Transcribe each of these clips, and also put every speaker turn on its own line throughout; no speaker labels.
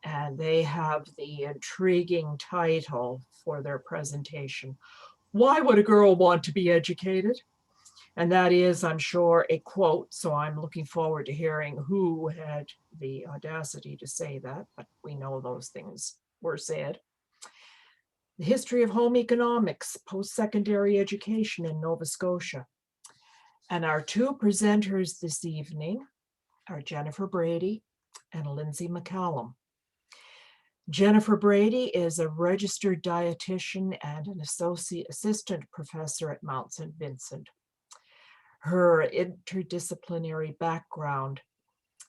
and they have the intriguing title for their presentation, "Why Would a Girl Want to Be Educated?" And that is, I'm sure, a quote, so I'm looking forward to hearing who had the audacity to say that, but we know those things were said. The history of home economics, post-secondary education in Nova Scotia. And our two presenters this evening are Jennifer Brady and Lindsay Mccallum. Jennifer Brady is a registered dietitian and an associate assistant professor at Mount St. Vincent. Her interdisciplinary background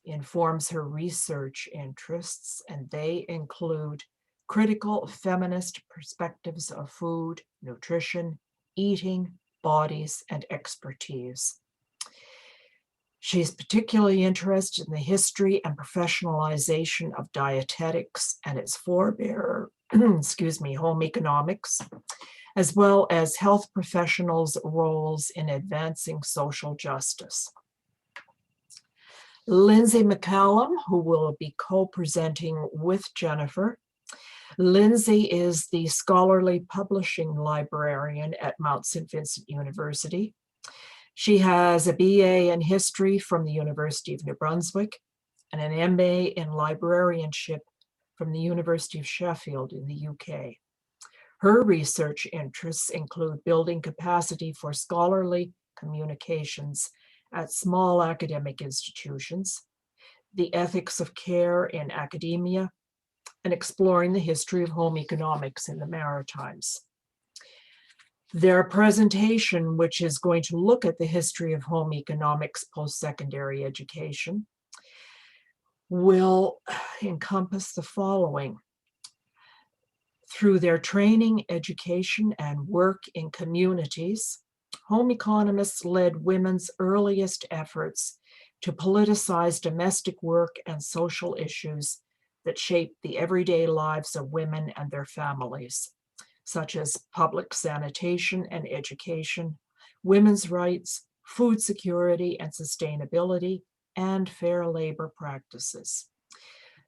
informs her research interests, and they include critical feminist perspectives of food, nutrition, eating, bodies, and expertise. She's particularly interested in the history and professionalization of dietetics and its forebearer, home economics, as well as health professionals' roles in advancing social justice. Lindsay Mccallum, who will be co-presenting with Jennifer. Lindsay is the scholarly publishing librarian at Mount St. Vincent University. She has a BA in history from the University of New Brunswick and an MA in librarianship from the University of Sheffield in the UK. Her research interests include building capacity for scholarly communications at small academic institutions, the ethics of care in academia, and exploring the history of home economics in the Maritimes. Their presentation, which is going to look at the history of home economics post-secondary education, will encompass the following. Through their training, education, and work in communities, home economists led women's earliest efforts to politicize domestic work and social issues that shape the everyday lives of women and their families, such as public sanitation and education, women's rights, food security and sustainability, and fair labor practices.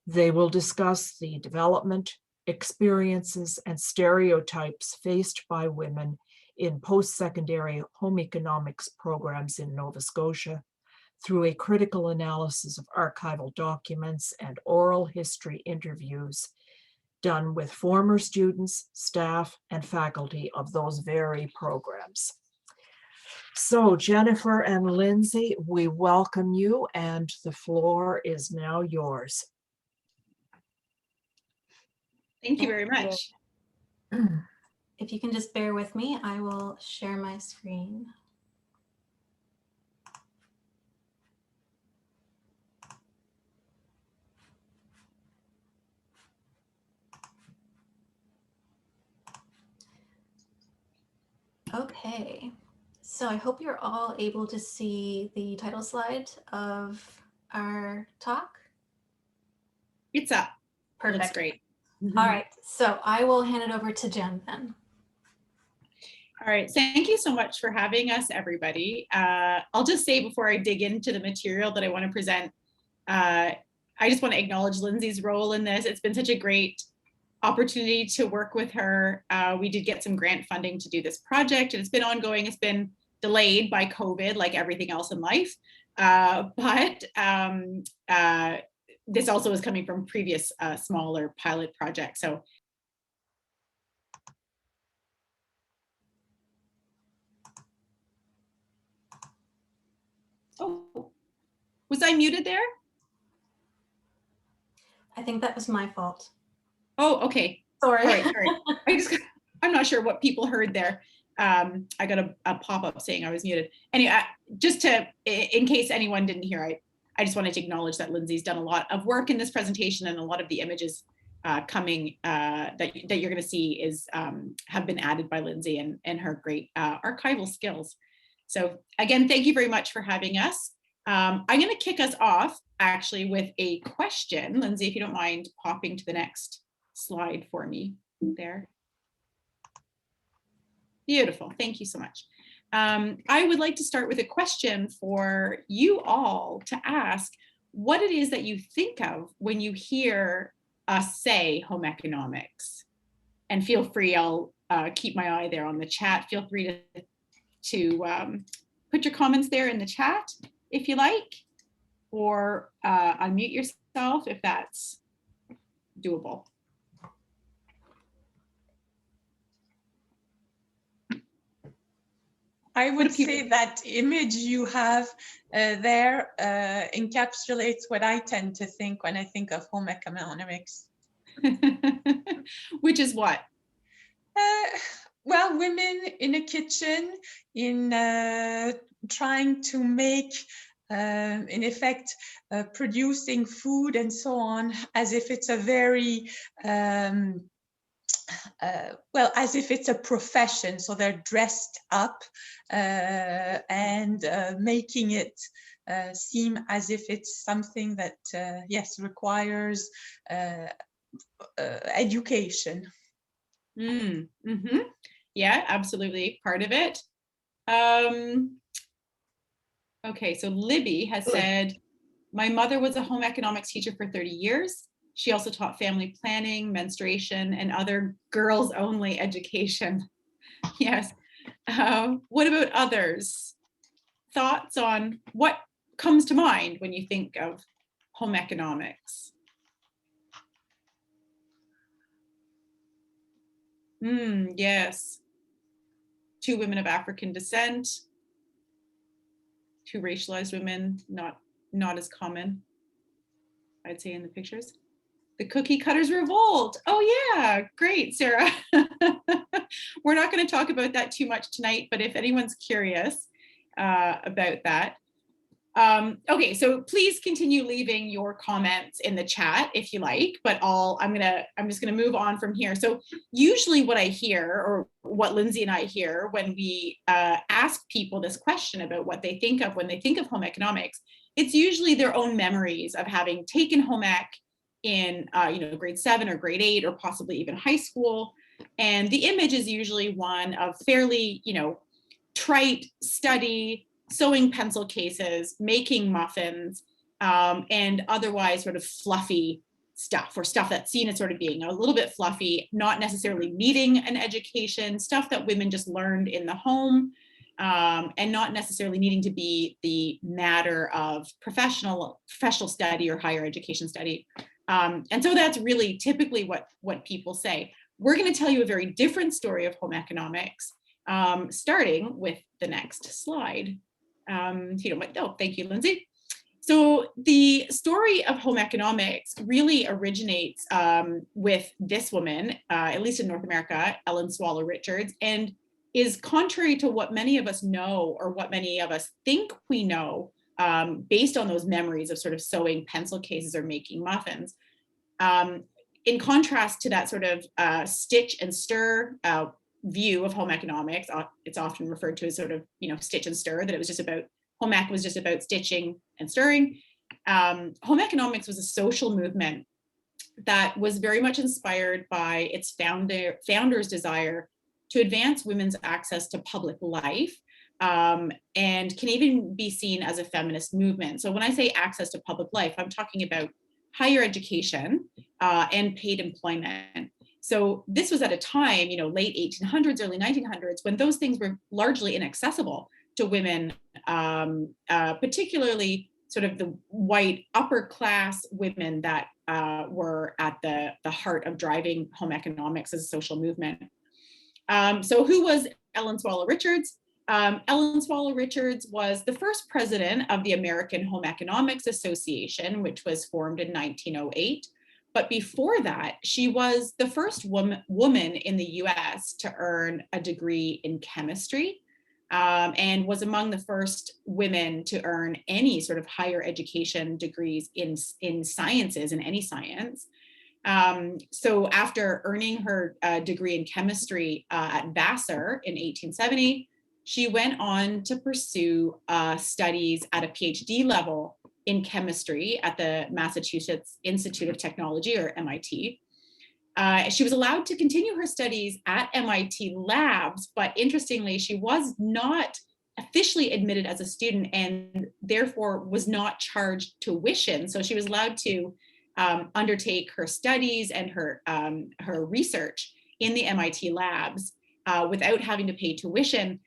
They will discuss the development, experiences, and stereotypes faced by women in post-secondary home economics programs in Nova Scotia through a critical analysis of archival documents and oral history interviews done with former students, staff, and faculty of those very programs. So Jennifer and Lindsay, we welcome you, and the floor is now yours.
Thank you very much.
If you can just bear with me, I will share my screen. Okay, so I hope you're all able to see the title slide of our talk.
It's up.
Perfect.
That's great.
All right, so I will hand it over to Jen then.
All right, thank you so much for having us, everybody. I'll just say before I dig into the material that I want to present, I just want to acknowledge Lindsay's role in this. It's been such a great opportunity to work with her. We did get some grant funding to do this project, and it's been ongoing. It's been delayed by COVID, like everything else in life. But this also is coming from previous smaller pilot projects. So oh, was I muted there?
I think that was my fault.
Oh, okay.
Sorry.
All right, sorry. I'm not sure what people heard there. I got a pop-up saying I was muted. Anyway, just to, in case anyone didn't hear, I just wanted to acknowledge that Lindsay's done a lot of work in this presentation, and a lot of the images coming that you're going to see is have been added by Lindsay and her great archival skills. So again, thank you very much for having us. I'm going to kick us off actually with a question. Lindsay, if you don't mind popping to the next slide for me there. Beautiful, thank you so much. I would like to start with a question for you all to ask what it is that you think of when you hear us say home economics? And feel free, I'll keep my eye there on the chat. Feel free to put your comments there in the chat if you like, or unmute yourself if that's doable.
I would say that image you have there encapsulates what I tend to think when I think of home economics.
Which is what?
Well, women in a kitchen, in trying to make, in effect, producing food and so on, as if it's a very, well, as if it's a profession. So they're dressed up and making it seem as if it's something that, yes, requires education.
Mm-hmm. Yeah, absolutely, part of it. Okay, so Libby has said, my mother was a home economics teacher for 30 years. She also taught family planning, menstruation, and other girls only education. Yes. What about others? Thoughts on what comes to mind when you think of home economics? Yes. 2 women of African descent. 2 racialized women, not as common, I'd say, in the pictures. The cookie cutters revolt. Oh yeah, great, Sarah. We're not going to talk about that too much tonight, but if anyone's curious about that. Okay, so please continue leaving your comments in the chat if you like, but I'm just gonna move on from here. So usually what I hear, or what Lindsay and I hear when we ask people this question about what they think of when they think of home economics, it's usually their own memories of having taken home ec in grade 7 or grade 8 or possibly even high school. And the image is usually one of fairly, trite study, sewing pencil cases, making muffins, and otherwise sort of fluffy stuff, or stuff that's seen as sort of being a little bit fluffy, not necessarily needing an education, stuff that women just learned in the home, and not necessarily needing to be the matter of professional study or higher education study. And so that's really typically what people say. We're going to tell you a very different story of home economics, starting with the next slide. If you don't mind. Oh, thank you, Lindsay. So the story of home economics really originates with this woman, at least in North America, Ellen Swallow Richards, and is contrary to what many of us know, or what many of us think we know, based on those memories of sort of sewing pencil cases or making muffins. In contrast to that sort of stitch and stir view of home economics, it's often referred to as sort of, stitch and stir, that it was just about, home ec was just about stitching and stirring. Home economics was a social movement that was very much inspired by its founder's desire to advance women's access to public life, and can even be seen as a feminist movement. So when I say access to public life, I'm talking about higher education and paid employment. So this was at a time, late 1800s, early 1900s, when those things were largely inaccessible to women, particularly sort of the white upper class women that were at the heart of driving home economics as a social movement. So who was Ellen Swallow Richards? Ellen Swallow Richards was the first president of the American Home Economics Association, which was formed in 1908. But before that, she was the first woman in the US to earn a degree in chemistry, and was among the first women to earn any sort of higher education degrees in sciences, in any science. So after earning her degree in chemistry at Vassar in 1870, she went on to pursue studies at a PhD level in chemistry at the Massachusetts Institute of Technology, or MIT. She was allowed to continue her studies at MIT labs, but interestingly, she was not officially admitted as a student and therefore was not charged tuition. So she was allowed to undertake her studies and her research in the MIT labs without having to pay tuition,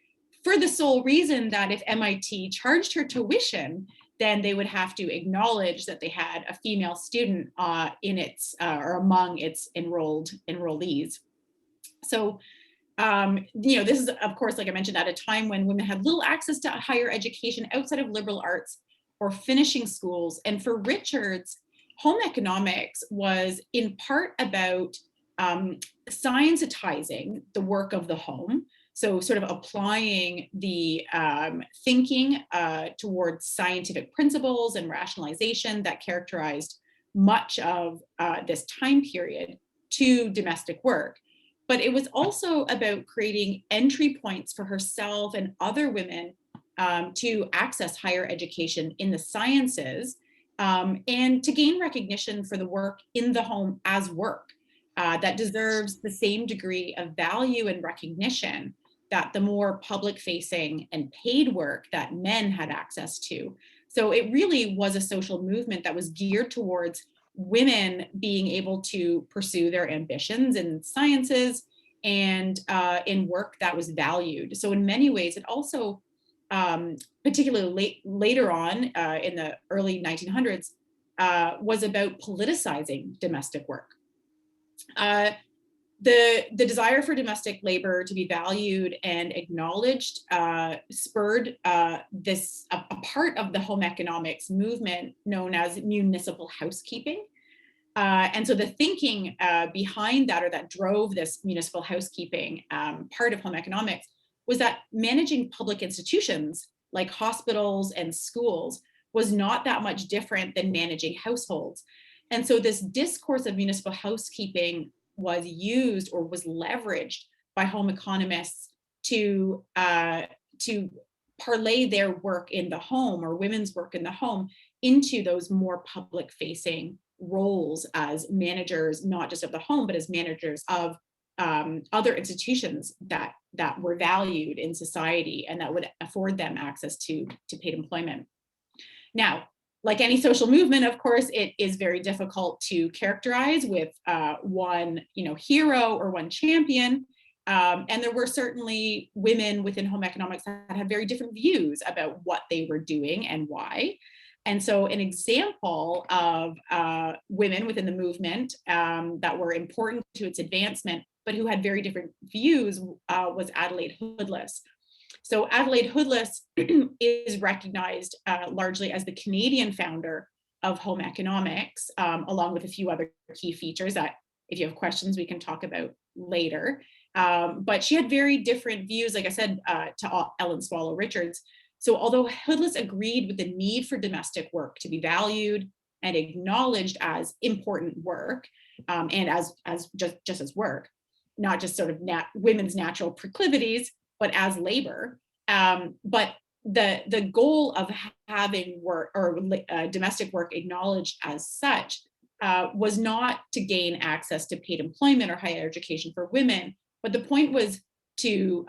for the sole reason that if MIT charged her tuition, then they would have to acknowledge that they had a female student in its or among its enrollees. So, this is, of course, like I mentioned, at a time when women had little access to higher education outside of liberal arts or finishing schools. And for Richards, home economics was in part about scientizing the work of the home. So sort of applying the thinking towards scientific principles and rationalization that characterized much of this time period to domestic work. But it was also about creating entry points for herself and other women to access higher education in the sciences and to gain recognition for the work in the home as work that deserves the same degree of value and recognition that the more public-facing and paid work that men had access to. So it really was a social movement that was geared towards women being able to pursue their ambitions in sciences and in work that was valued. So in many ways, it also, particularly later on in the early 1900s, was about politicizing domestic work. The desire for domestic labor to be valued and acknowledged spurred a part of the home economics movement known as municipal housekeeping. And so the thinking behind that, or that drove this municipal housekeeping part of home economics, was that managing public institutions like hospitals and schools was not that much different than managing households. And so this discourse of municipal housekeeping was used or was leveraged by home economists to parlay their work in the home, or women's work in the home, into those more public-facing roles as managers, not just of the home, but as managers of other institutions that were valued in society and that would afford them access to paid employment. Now, like any social movement, of course, it is very difficult to characterize with one hero or one champion. And there were certainly women within home economics that had very different views about what they were doing and why. And so an example of women within the movement that were important to its advancement, but who had very different views, was Adelaide Hoodless. So Adelaide Hoodless is recognized largely as the Canadian founder of home economics, along with a few other key features that, if you have questions, we can talk about later. But she had very different views, like I said, to Ellen Swallow Richards. So although Hoodless agreed with the need for domestic work to be valued and acknowledged as important work, and as just as work, not just sort of women's natural proclivities, but as labor. But the goal of having work or domestic work acknowledged as such was not to gain access to paid employment or higher education for women, but the point was to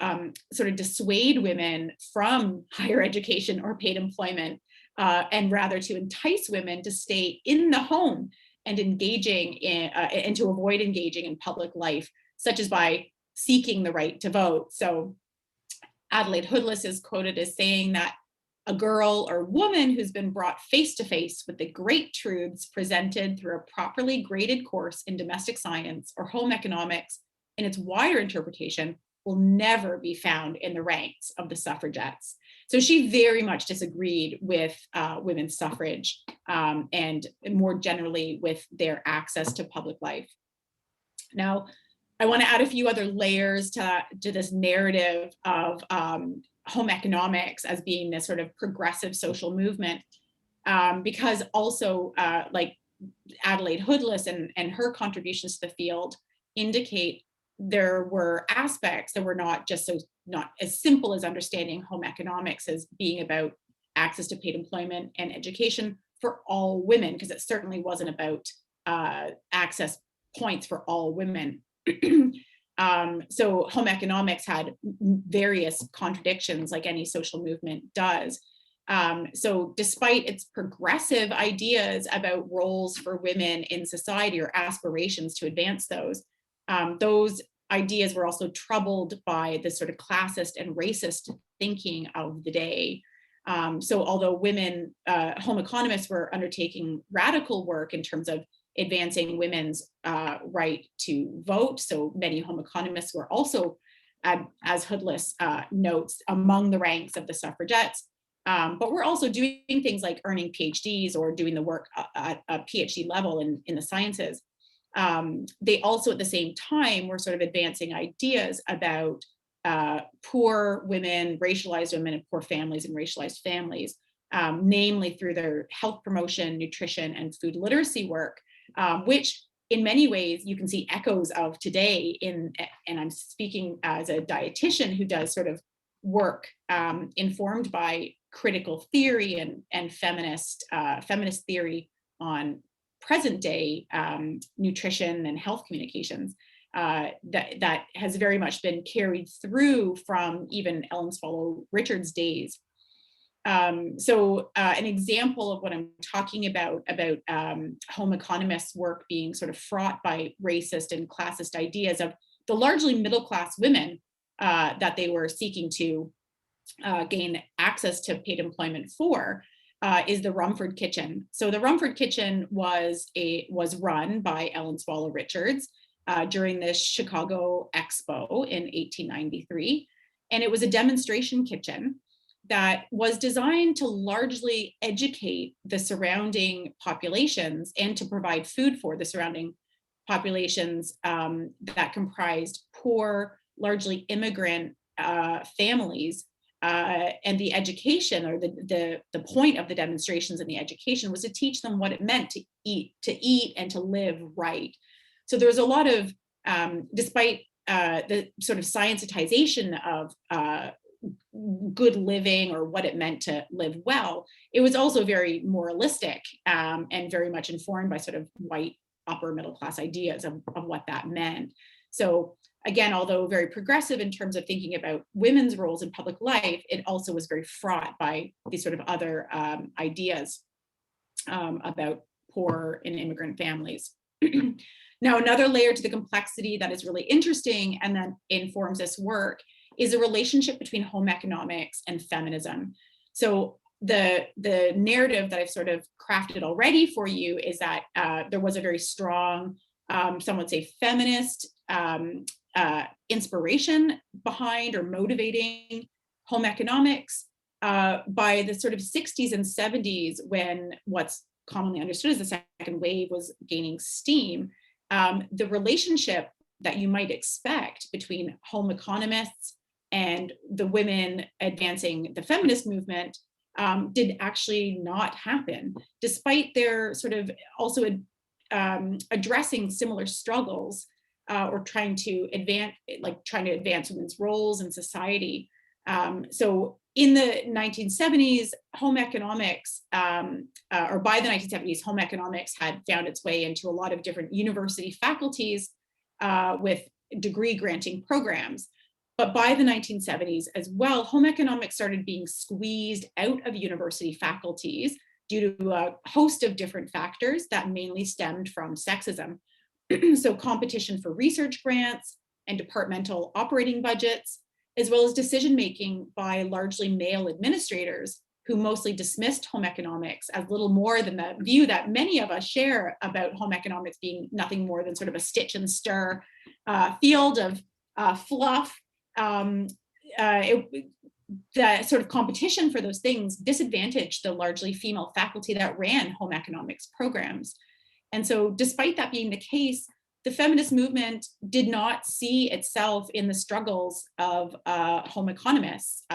sort of dissuade women from higher education or paid employment, and rather to entice women to stay in the home and engaging in, and to avoid engaging in public life, such as by seeking the right to vote. So Adelaide Hoodless is quoted as saying that a girl or woman who's been brought face to face with the great truths presented through a properly graded course in domestic science or home economics in its wider interpretation will never be found in the ranks of the suffragettes. So she very much disagreed with women's suffrage and more generally with their access to public life. Now, I want to add a few other layers to this narrative of home economics as being this sort of progressive social movement, because also like Adelaide Hoodless and her contributions to the field indicate there were aspects that were not as simple as understanding home economics as being about access to paid employment and education for all women, because it certainly wasn't about access points for all women. So home economics had various contradictions, like any social movement does. So despite its progressive ideas about roles for women in society or aspirations to advance those ideas were also troubled by the sort of classist and racist thinking of the day. So although women, home economists were undertaking radical work in terms of advancing women's right to vote, so many home economists were also, as Hoodless notes, among the ranks of the suffragettes. But we're also doing things like earning PhDs or doing the work at a PhD level in the sciences. They also at the same time were sort of advancing ideas about poor women, racialized women, and poor families and racialized families, namely through their health promotion, nutrition, and food literacy work, which in many ways you can see echoes of today and I'm speaking as a dietitian who does sort of work informed by critical theory and feminist theory on present day nutrition and health communications that has very much been carried through from even Ellen Swallow Richards' days. So an example of what I'm talking about home economists' work being sort of fraught by racist and classist ideas of the largely middle-class women that they were seeking to gain access to paid employment for is the Rumford Kitchen. So the Rumford Kitchen was run by Ellen Swallow Richards during the Chicago Expo in 1893. And it was a demonstration kitchen that was designed to largely educate the surrounding populations and to provide food for the surrounding populations that comprised poor, largely immigrant families. And the education, or the point of the demonstrations and the education, was to teach them what it meant to eat and to live right. So there was a lot of, despite the sort of scientization of good living or what it meant to live well, it was also very moralistic and very much informed by sort of white upper middle class ideas of what that meant. So again, although very progressive in terms of thinking about women's roles in public life, it also was very fraught by these sort of other ideas about poor and immigrant families. Now, another layer to the complexity that is really interesting and that informs this work is a relationship between home economics and feminism. So the narrative that I've sort of crafted already for you is that there was a very strong, some would say feminist inspiration behind or motivating home economics by the sort of 60s and 70s, when what's commonly understood as the second wave was gaining steam. The relationship that you might expect between home economists and the women advancing the feminist movement did actually not happen, despite their sort of also addressing similar struggles or trying to advance women's roles in society. So in the 1970s, home economics, or by the 1970s, home economics had found its way into a lot of different university faculties with degree granting programs. But by the 1970s as well, home economics started being squeezed out of university faculties due to a host of different factors that mainly stemmed from sexism. So competition for research grants and departmental operating budgets, as well as decision-making by largely male administrators who mostly dismissed home economics as little more than the view that many of us share about home economics being nothing more than sort of a stitch and stir field of fluff. The sort of competition for those things disadvantaged the largely female faculty that ran home economics programs. And so despite that being the case, the feminist movement did not see itself in the struggles of home economists,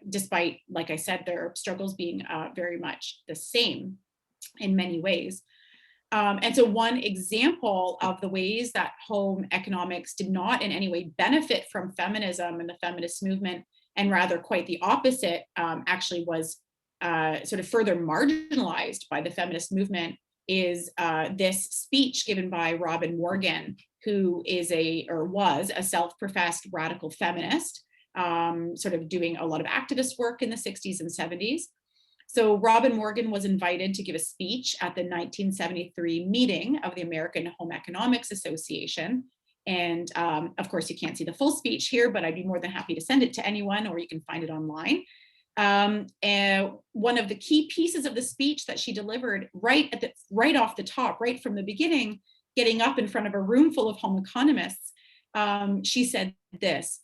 despite, like I said, their struggles being very much the same in many ways. And so one example of the ways that home economics did not in any way benefit from feminism and the feminist movement, and rather quite the opposite, actually was sort of further marginalized by the feminist movement, is this speech given by Robin Morgan, who was a self-professed radical feminist, sort of doing a lot of activist work in the 60s and 70s. So Robin Morgan was invited to give a speech at the 1973 meeting of the American Home Economics Association. And of course, you can't see the full speech here, but I'd be more than happy to send it to anyone, or you can find it online. And one of the key pieces of the speech that she delivered right off the top, right from the beginning, getting up in front of a room full of home economists, she said this: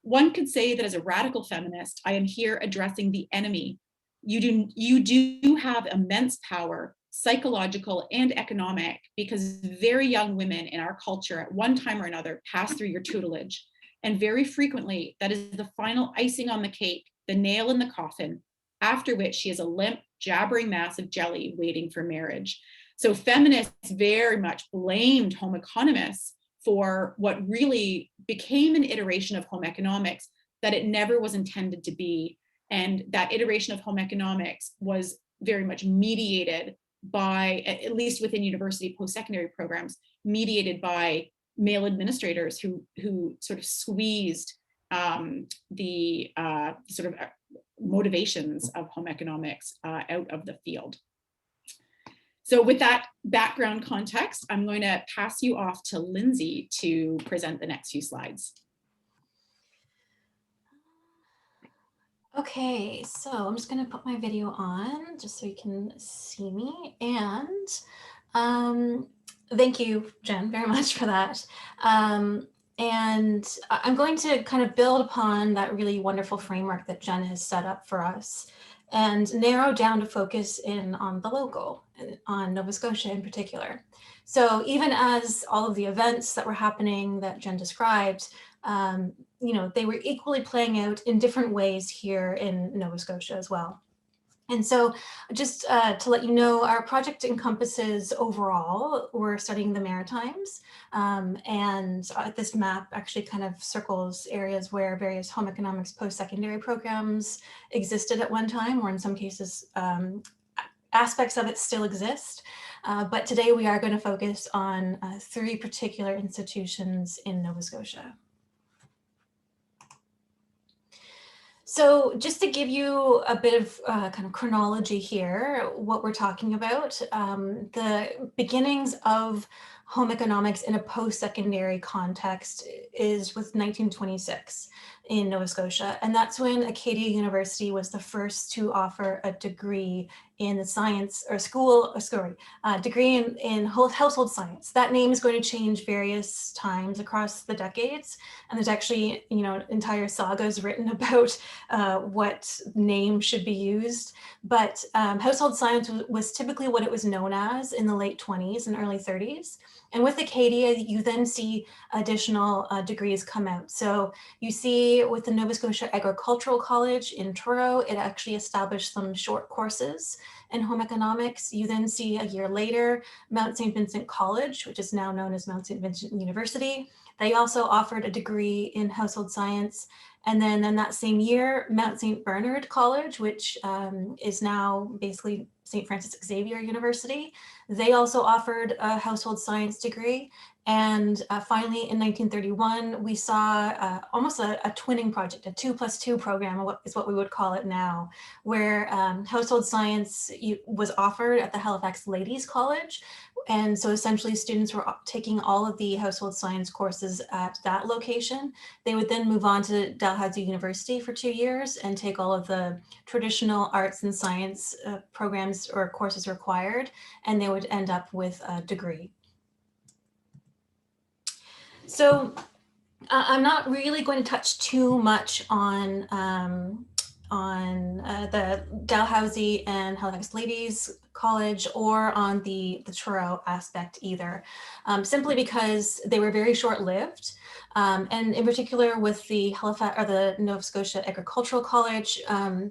"One could say that as a radical feminist, I am here addressing the enemy. You do have immense power, psychological and economic, because very young women in our culture at one time or another pass through your tutelage. And very frequently, that is the final icing on the cake, the nail in the coffin, after which she is a limp, jabbering mass of jelly waiting for marriage." So feminists very much blamed home economists for what really became an iteration of home economics that it never was intended to be. And that iteration of home economics was very much mediated by, at least within university post-secondary programs, mediated by male administrators who sort of squeezed the sort of motivations of home economics out of the field. So with that background context, I'm going to pass you off to Lindsay to present the next few slides.
Okay, so I'm just going to put my video on just so you can see me. And thank you, Jen, very much for that. And I'm going to kind of build upon that really wonderful framework that Jen has set up for us and narrow down to focus in on the local, on Nova Scotia in particular. So even as all of the events that were happening that Jen described, you know, they were equally playing out in different ways here in Nova Scotia as well. And so just to let you know, our project encompasses overall, we're studying the Maritimes, and this map actually kind of circles areas where various home economics post-secondary programs existed at one time, or in some cases, aspects of it still exist. But today we are going to focus on 3 particular institutions in Nova Scotia. So just to give you a bit of kind of chronology here, what we're talking about, the beginnings of home economics in a post-secondary context is with 1926 in Nova Scotia. And that's when Acadia University was the first to offer a degree in the science or degree in household science. That name is going to change various times across the decades. And there's actually, you know, entire sagas written about what name should be used. But household science was typically what it was known as in the late 20s and early 30s. And with Acadia, you then see additional degrees come out. So you see with the Nova Scotia Agricultural College in Truro, it actually established some short courses in home economics. You then see a year later, Mount St. Vincent College, which is now known as Mount St. Vincent University. They also offered a degree in household science. And then in that same year, Mount St. Bernard College, which is now basically St. Francis Xavier University, they also offered a household science degree. And finally, in 1931, we saw almost a twinning project, a 2+2 program is what we would call it now, where household science was offered at the Halifax Ladies College. And so essentially students were taking all of the household science courses at that location. They would then move on to Dalhousie University for 2 years and take all of the traditional arts and science programs or courses required, and they would end up with a degree. So I'm not really going to touch too much on the Dalhousie and Halifax Ladies College or on the Truro aspect either, simply because they were very short-lived. And in particular with the Halifax or the Nova Scotia Agricultural College,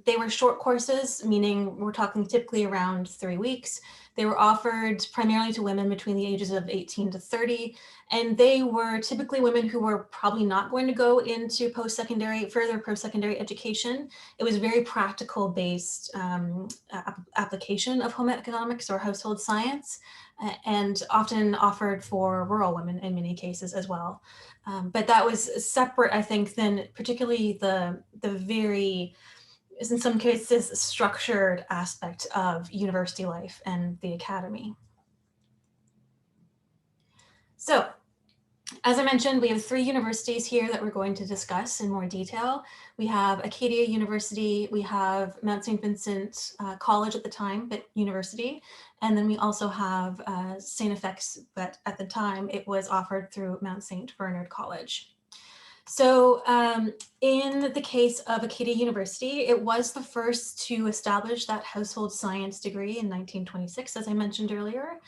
they were short courses, meaning we're talking typically around 3 weeks. They were offered primarily to women between the ages of 18 to 30, and they were typically women who were probably not going to go into further post-secondary education. It was very practical based application of home economics or household science, and often offered for rural women in many cases as well. But that was separate, I think, than particularly the very is in some cases a structured aspect of university life and the academy. So, as I mentioned, we have 3 universities here that we're going to discuss in more detail. We have Acadia University, we have Mount St. Vincent College at the time, but university, and then we also have St. FX, but at the time it was offered through Mount St. Bernard College. So in the case of Acadia University, it was the first to establish that household science degree in 1926, as I mentioned earlier.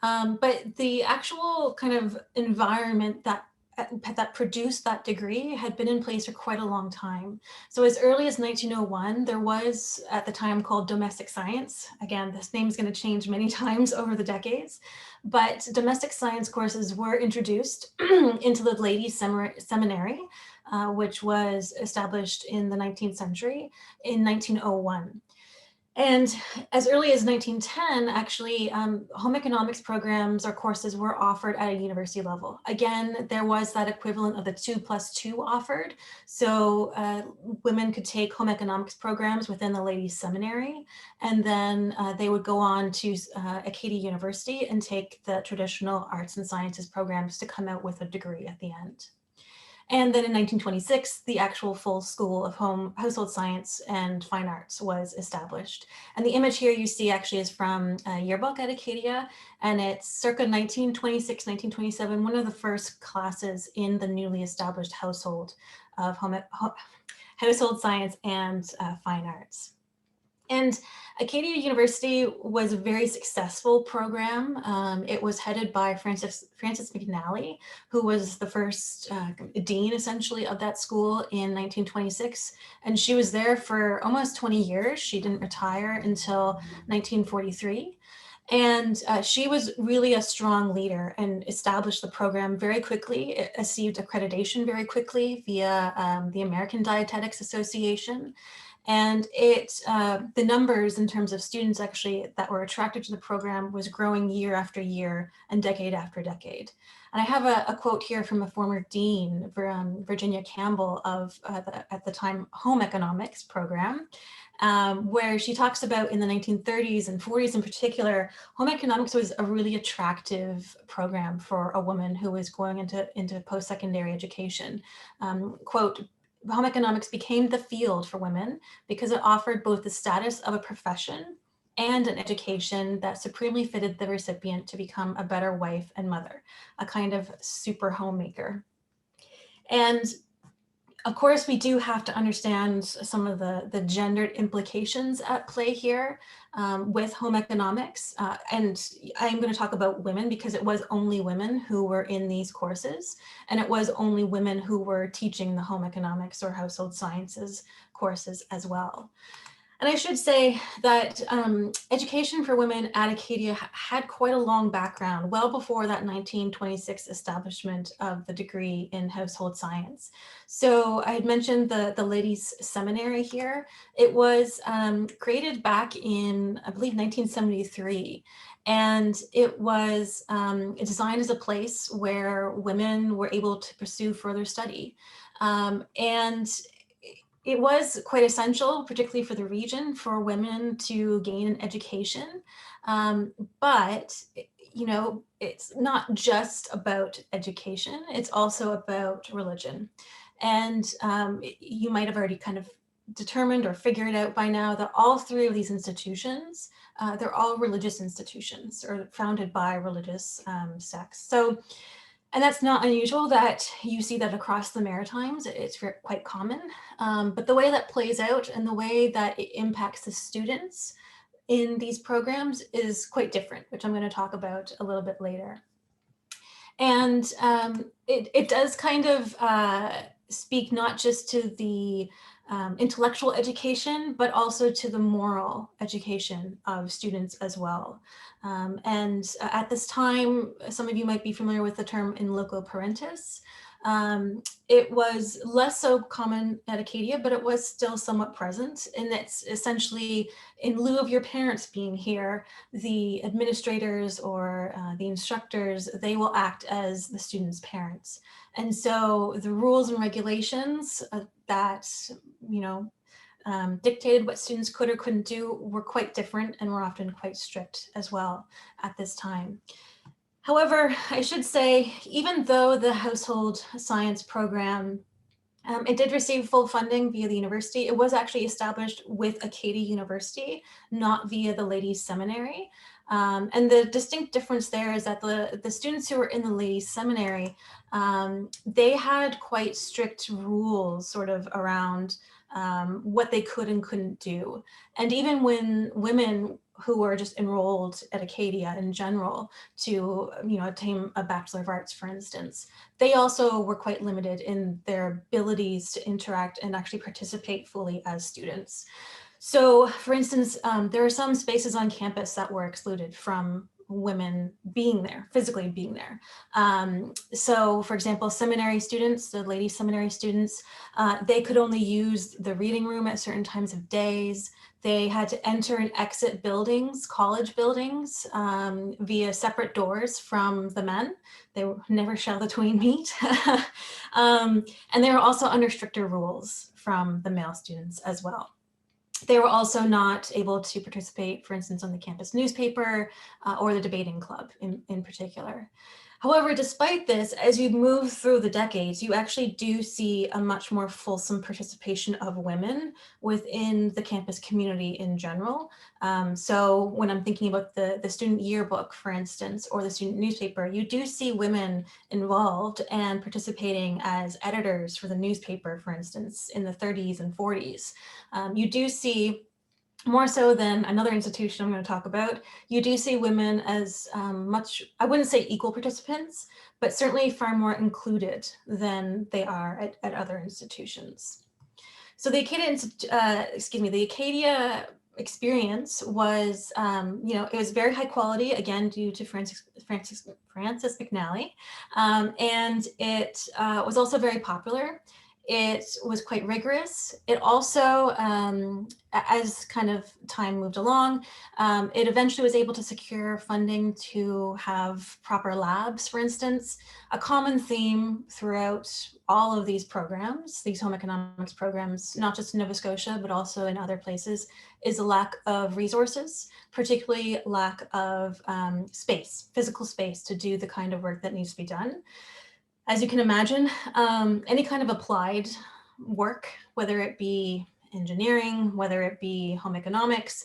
But the actual kind of environment that produced that degree had been in place for quite a long time. So as early as 1901, there was at the time called domestic science. Again, this name is going to change many times over the decades, but domestic science courses were introduced into the ladies' seminary, which was established in the 19th century in 1901. And as early as 1910, actually, home economics programs or courses were offered at a university level. Again, there was that equivalent of the 2+2 offered. So women could take home economics programs within the ladies' seminary, and then they would go on to Acadia University and take the traditional arts and sciences programs to come out with a degree at the end. And then in 1926, the actual full school of household science and fine arts was established. And the image here you see actually is from a yearbook at Acadia, and it's circa 1926, 1927, one of the first classes in the newly established household of household science and fine arts. And Acadia University was a very successful program. It was headed by Frances McNally, who was the first dean, essentially, of that school in 1926. And she was there for almost 20 years. She didn't retire until 1943. And she was really a strong leader and established the program very quickly. It received accreditation very quickly via the American Dietetics Association. And the numbers in terms of students actually that were attracted to the program was growing year after year and decade after decade. And I have a quote here from a former dean, Virginia Campbell, of at the time home economics program, where she talks about in the 1930s and 40s in particular, home economics was a really attractive program for a woman who was going into post-secondary education. Quote, home economics became the field for women because it offered both the status of a profession and an education that supremely fitted the recipient to become a better wife and mother, a kind of super homemaker. And of course, we do have to understand some of the gendered implications at play here with home economics. And I'm going to talk about women because it was only women who were in these courses, and it was only women who were teaching the home economics or household sciences courses as well. And I should say that education for women at Acadia had quite a long background, well before that 1926 establishment of the degree in household science. So I had mentioned the ladies' seminary here. It was created back in, I believe, 1973. And it was designed as a place where women were able to pursue further study. And it was quite essential, particularly for the region, for women to gain an education. But, you know, it's not just about education, it's also about religion. And you might have already kind of determined or figured out by now that all 3 of these institutions, they're all religious institutions or founded by religious sects. So, and that's not unusual that you see that across the Maritimes. It's quite common. But the way that plays out and the way that it impacts the students in these programs is quite different, which I'm going to talk about a little bit later. And it does kind of speak not just to the intellectual education, but also to the moral education of students as well. And at this time, some of you might be familiar with the term in loco parentis. It was less so common at Acadia, but it was still somewhat present. And it's essentially, in lieu of your parents being here, the administrators or the instructors, they will act as the students' parents. And so the rules and regulations that, you know, dictated what students could or couldn't do were quite different and were often quite strict as well at this time. However, I should say, even though the household science program, it did receive full funding via the university, it was actually established with Acadia University, not via the Ladies Seminary. And the distinct difference there is that the students who were in the Ladies Seminary, they had quite strict rules sort of around what they could and couldn't do. And even when women who were just enrolled at Acadia in general to, attain a Bachelor of Arts, for instance, they also were quite limited in their abilities to interact and actually participate fully as students. So, for instance, there are some spaces on campus that were excluded from women being there, physically being there. So, for example, seminary students, the ladies seminary students, they could only use the reading room at certain times of days. They had to enter and exit buildings, college buildings, via separate doors from the men. They never shall the twain meet. And they were also under stricter rules from the male students as well. They were also not able to participate, for instance, on the campus newspaper or the debating club in particular. However, despite this, as you move through the decades, you actually do see a much more fulsome participation of women within the campus community in general. So when I'm thinking about the student yearbook, for instance, or the student newspaper, you do see women involved and participating as editors for the newspaper, for instance, in the 30s and 40s. You do see, more so than another institution I'm going to talk about, you do see women as much, I wouldn't say equal participants, but certainly far more included than they are at other institutions. So the Acadia, the Acadia experience was, it was very high quality, again, due to Francis McNally, and it was also very popular. It was quite rigorous. It also, as kind of time moved along, it eventually was able to secure funding to have proper labs, for instance. A common theme throughout all of these programs, these home economics programs, not just in Nova Scotia, but also in other places, is a lack of resources, particularly lack of space, physical space to do the kind of work that needs to be done. As you can imagine, any kind of applied work, whether it be engineering, whether it be home economics,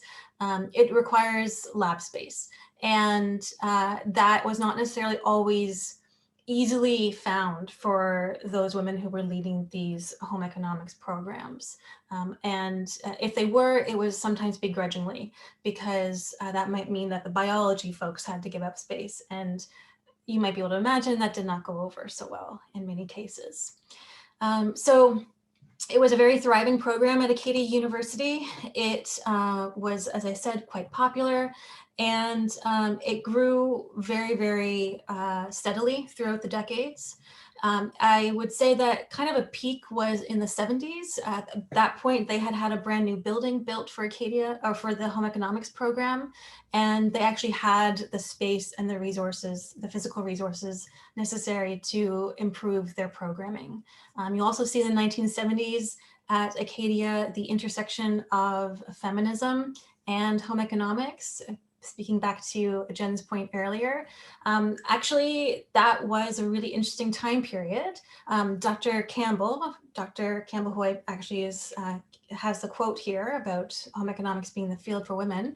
it requires lab space. And that was not necessarily always easily found for those women who were leading these home economics programs. And if they were, it was sometimes begrudgingly, because that might mean that the biology folks had to give up space, and you might be able to imagine that did not go over so well in many cases. So it was a very thriving program at Acadia University. It was, as I said, quite popular, and it grew very, very steadily throughout the decades. I would say that kind of a peak was in the 70s. At that point, they had a brand new building built for Acadia, or for the home economics program, and they actually had the space and the resources, the physical resources necessary to improve their programming. You'll also see in the 1970s at Acadia, the intersection of feminism and home economics. Speaking back to Jen's point earlier, actually, that was a really interesting time period. Dr. Campbell, who actually has the quote here about home economics being the field for women.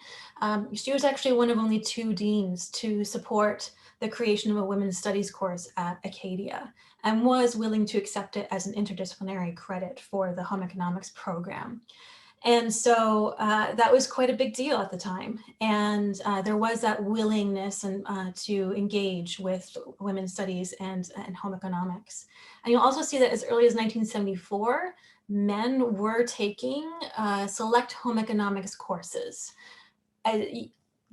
She was actually one of only 2 deans to support the creation of a women's studies course at Acadia, and was willing to accept it as an interdisciplinary credit for the home economics program. And so that was quite a big deal at the time. And there was that willingness to engage with women's studies and home economics. And you'll also see that as early as 1974, men were taking select home economics courses.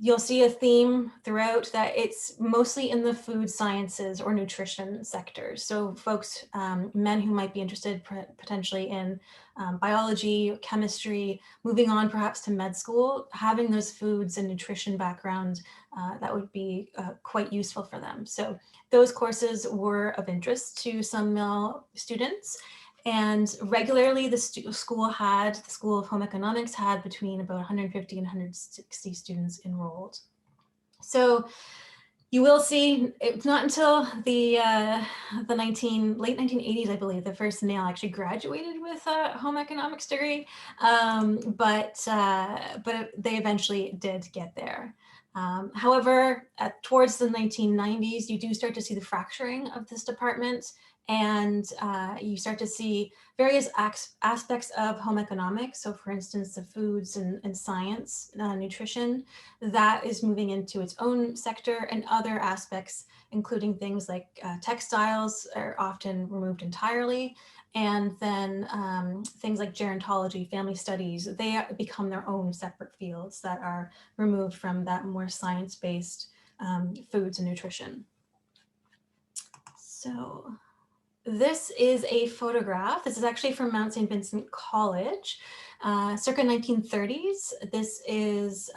You'll see a theme throughout that it's mostly in the food sciences or nutrition sectors. So folks, men who might be interested potentially in biology, chemistry, moving on perhaps to med school, having those foods and nutrition background, that would be quite useful for them. So those courses were of interest to some male students. And regularly the School of Home Economics had between about 150 and 160 students enrolled. So you will see it's not until the late 1980s, I believe, the first male actually graduated with a home economics degree, but they eventually did get there. However, towards the 1990s, you do start to see the fracturing of this department, and you start to see various aspects of home economics. So for instance, the foods and science, nutrition, that is moving into its own sector, and other aspects, including things like textiles, are often removed entirely. And then things like gerontology, family studies, they become their own separate fields that are removed from that more science-based foods and nutrition. So this is a photograph. This is actually from Mount St. Vincent College, circa 1930s. This is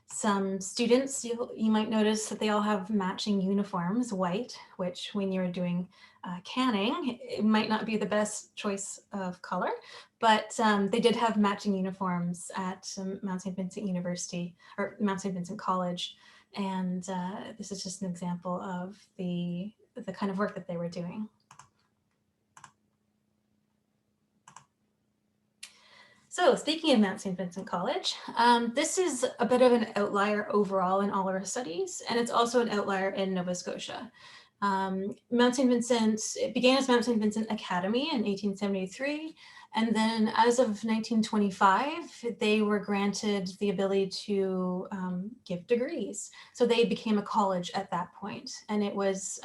some students. You might notice that they all have matching uniforms, white, which when you're doing canning, it might not be the best choice of color, but they did have matching uniforms at Mount St. Vincent University, or Mount St. Vincent College. And this is just an example of the kind of work that they were doing. So speaking of Mount St. Vincent College, this is a bit of an outlier overall in all of our studies, and it's also an outlier in Nova Scotia. Mount St. Vincent, it began as Mount St. Vincent Academy in 1873, and then as of 1925, they were granted the ability to give degrees. So they became a college at that point, and it was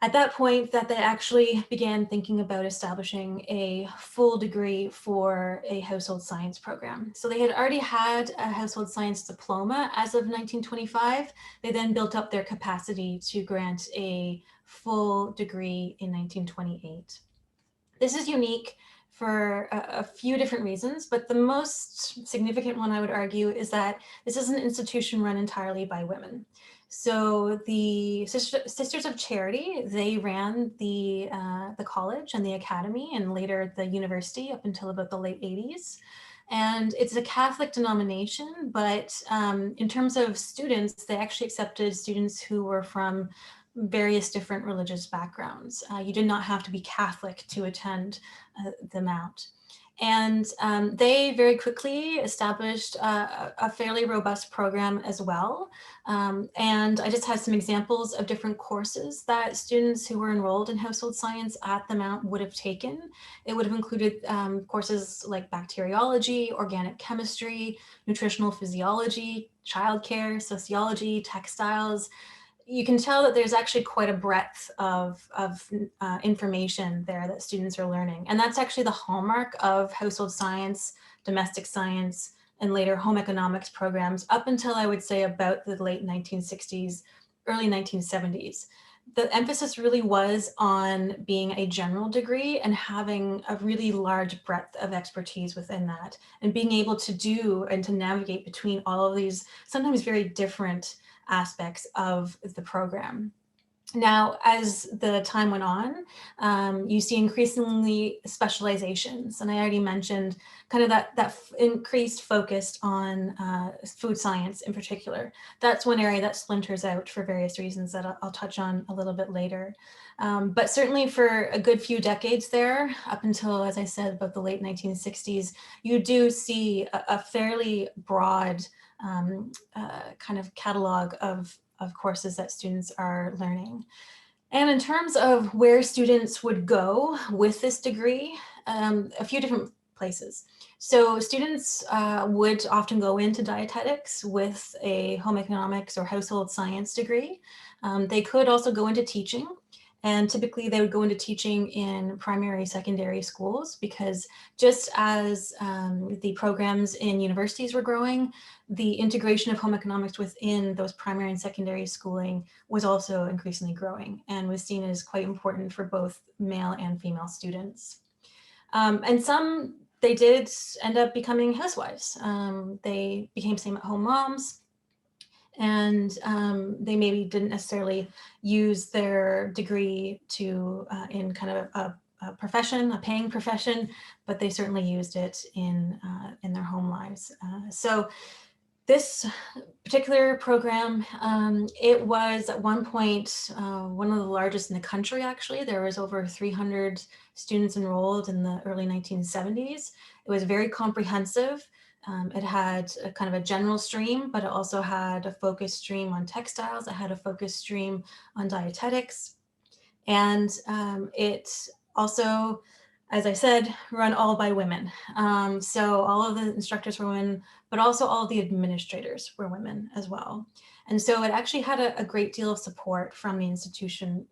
at that point that they actually began thinking about establishing a full degree for a household science program. So they had already had a household science diploma as of 1925. They then built up their capacity to grant a full degree in 1928. This is unique for a few different reasons, but the most significant one I would argue is that this is an institution run entirely by women. So the Sisters of Charity, they ran the college and the academy, and later the university up until about the late 80s. And it's a Catholic denomination, but in terms of students, they actually accepted students who were from various different religious backgrounds. You did not have to be Catholic to attend the Mount. And they very quickly established a fairly robust program as well. And I just had some examples of different courses that students who were enrolled in household science at the Mount would have taken. It would have included courses like bacteriology, organic chemistry, nutritional physiology, childcare, sociology, textiles. You can tell that there's actually quite a breadth of information there that students are learning. And that's actually the hallmark of household science, domestic science, and later home economics programs up until I would say about the late 1960s, early 1970s. The emphasis really was on being a general degree and having a really large breadth of expertise within that, and being able to do and to navigate between all of these sometimes very different aspects of the program. Now, as the time went on, you see increasingly specializations. And I already mentioned kind of that increased focus on food science in particular. That's one area that splinters out for various reasons that I'll touch on a little bit later. But certainly for a good few decades there, up until, as I said, about the late 1960s, you do see a fairly broad kind of catalog of courses that students are learning. And in terms of where students would go with this degree, a few different places. So students would often go into dietetics with a home economics or household science degree. They could also go into teaching. And typically they would go into teaching in primary, secondary schools, because just as the programs in universities were growing, the integration of home economics within those primary and secondary schooling was also increasingly growing and was seen as quite important for both male and female students. And some, they did end up becoming housewives. They became stay-at-home moms. And they maybe didn't necessarily use their degree to in kind of profession, a paying profession, but they certainly used it in their home lives. So this particular program, it was at one point one of the largest in the country, actually. There was over 300 students enrolled in the early 1970s. It was very comprehensive. It had a kind of a general stream, but it also had a focus stream on textiles. It had a focus stream on dietetics. And it also, as I said, run all by women. So all of the instructors were women, but also all of the administrators were women as well. And so it actually had a great deal of support from the institution,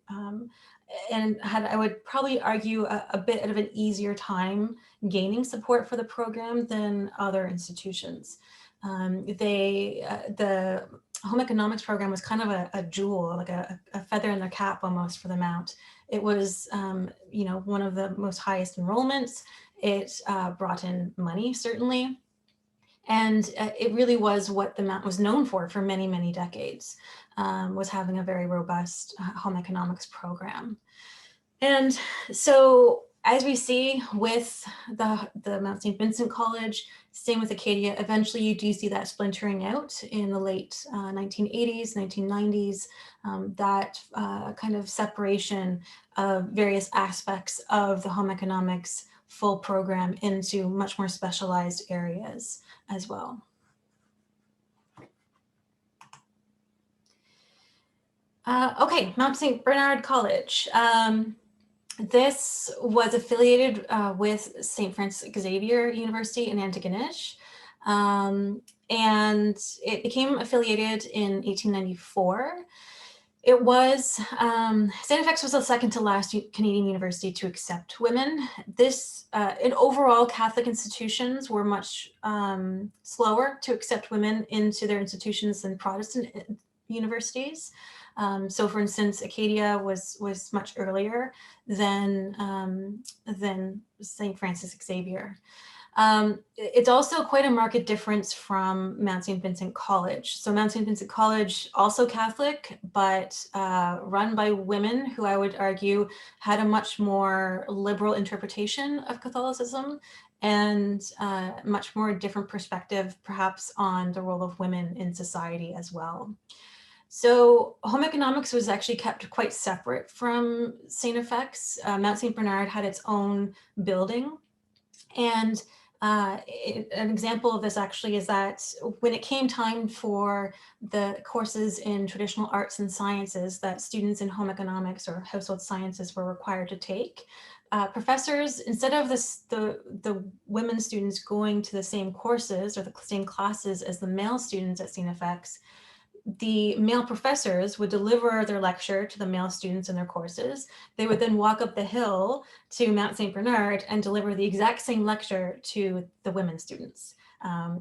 and had, I would probably argue, a bit of an easier time gaining support for the program than other institutions. The home economics program was kind of a jewel, like a feather in their cap almost for the Mount. It was, you know, one of the most highest enrollments. It brought in money, certainly. And it really was what the Mount was known for many, many decades, was having a very robust home economics program. And so as we see with the Mount St. Vincent College, same with Acadia, eventually you do see that splintering out in the late 1980s, 1990s, that kind of separation of various aspects of the home economics full program into much more specialized areas as well. Okay, Mount St. Bernard College. This was affiliated with St. Francis Xavier University in Antigonish, and it became affiliated in 1894. It was, St. FX was the second to last Canadian university to accept women. This, in overall, Catholic institutions were much slower to accept women into their institutions than Protestant universities. So for instance, Acadia was much earlier than St. Francis Xavier. It's also quite a marked difference from Mount St. Vincent College. So Mount St. Vincent College, also Catholic, but run by women who I would argue had a much more liberal interpretation of Catholicism and much more different perspective perhaps on the role of women in society as well. So home economics was actually kept quite separate from St. FX. Mount St. Bernard had its own building. And an example of this actually is that when it came time for the courses in traditional arts and sciences that students in home economics or household sciences were required to take, professors, instead of the women students going to the same courses or the same classes as the male students at St. FX, the male professors would deliver their lecture to the male students in their courses. They would then walk up the hill to Mount St. Bernard and deliver the exact same lecture to the women students.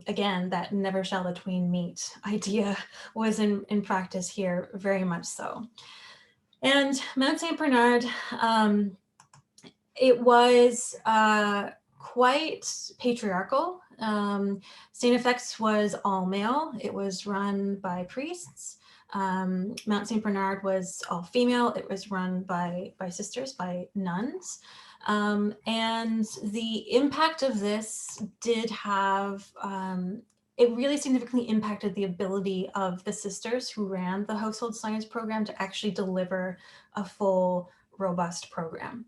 Again, that never shall the twain meet idea was in practice here, very much so. And Mount St. Bernard, it was quite patriarchal. St. FX was all male. It was run by priests. Mount St. Bernard was all female. It was run by sisters, by nuns. And the impact of this did have, it really significantly impacted the ability of the sisters who ran the household science program to actually deliver a full, robust program.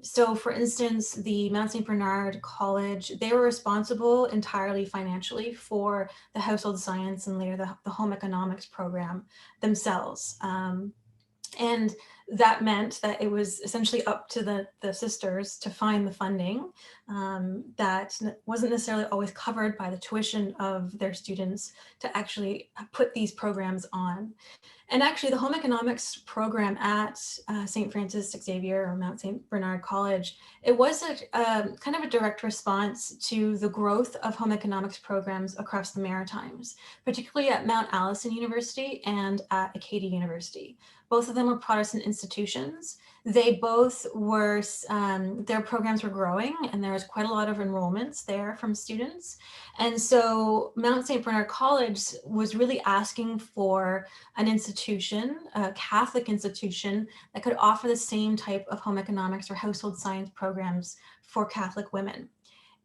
So for instance, the Mount St. Bernard College, they were responsible entirely financially for the household science and later the home economics program themselves. And that meant that it was essentially up to the sisters to find the funding that wasn't necessarily always covered by the tuition of their students to actually put these programs on. And actually the home economics program at St. Francis Xavier or Mount St. Bernard College, it was a kind of a direct response to the growth of home economics programs across the Maritimes, particularly at Mount Allison University and at Acadia University. Both of them were Protestant institutions. They both were, their programs were growing, and there was quite a lot of enrollments there from students. And so Mount St. Bernard College was really asking for an institution, a Catholic institution, that could offer the same type of home economics or household science programs for Catholic women.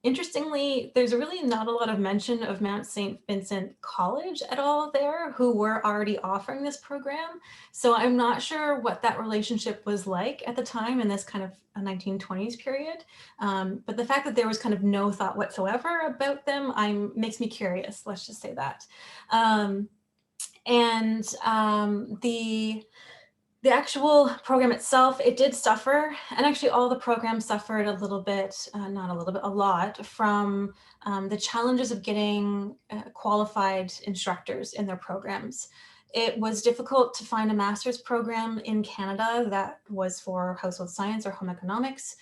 Interestingly, there's really not a lot of mention of Mount St. Vincent College at all there, who were already offering this program. So I'm not sure what that relationship was like at the time in this kind of 1920s period. But the fact that there was kind of no thought whatsoever about them makes me curious, let's just say that. The actual program itself, it did suffer, and actually all the programs suffered a little bit, not a little bit, a lot from the challenges of getting qualified instructors in their programs. It was difficult to find a master's program in Canada that was for household science or home economics.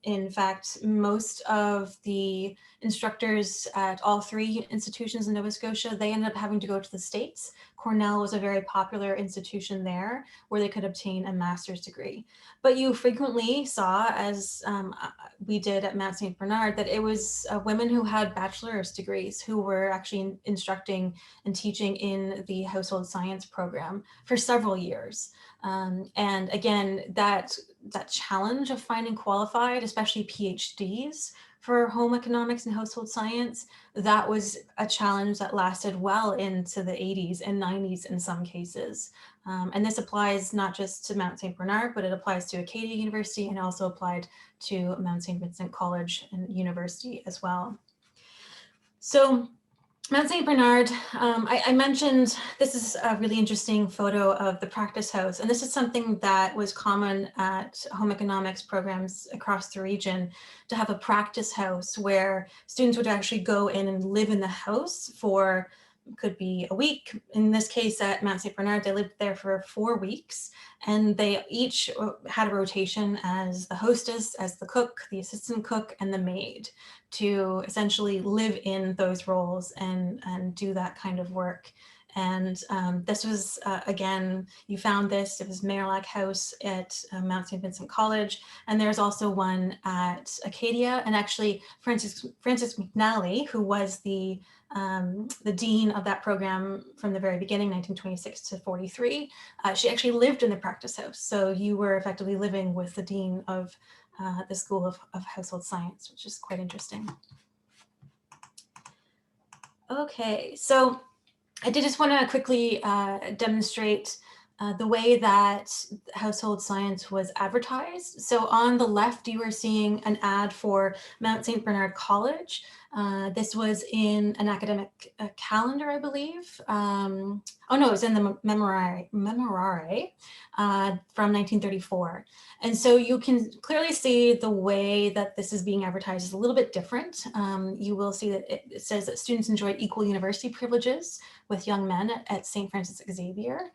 In fact, most of the instructors at all three institutions in Nova Scotia, they ended up having to go to the States. Cornell was a very popular institution there where they could obtain a master's degree. But you frequently saw, as we did at Mount St. Bernard, that it was women who had bachelor's degrees who were actually instructing and teaching in the household science program for several years. And again, that challenge of finding qualified, especially PhDs, for home economics and household science, that was a challenge that lasted well into the 80s and 90s in some cases. And this applies not just to Mount St. Bernard, but it applies to Acadia University and also applied to Mount St. Vincent College and University as well. So Mount St. Bernard, I mentioned this is a really interesting photo of the practice house, and this is something that was common at home economics programs across the region, to have a practice house where students would actually go in and live in the house for, could be a week. In this case at Mount St. Bernard, they lived there for 4 weeks, and they each had a rotation as the hostess, as the cook, the assistant cook, and the maid, to essentially live in those roles and do that kind of work. And this was, again, you found this, it was Mayorlac House at Mount St. Vincent College. And there's also one at Acadia. And actually Frances McNally, who was the dean of that program from the very beginning, 1926 to 43, she actually lived in the practice house. So you were effectively living with the dean of the School of Household Science, which is quite interesting. Okay, so I did just want to quickly demonstrate the way that household science was advertised. So on the left, you are seeing an ad for Mount St. Bernard College. This was in an academic calendar, I believe. Oh no, it was in the Memorare from 1934. And so you can clearly see the way that this is being advertised is a little bit different. You will see that it says that students enjoy equal university privileges with young men at St. Francis Xavier,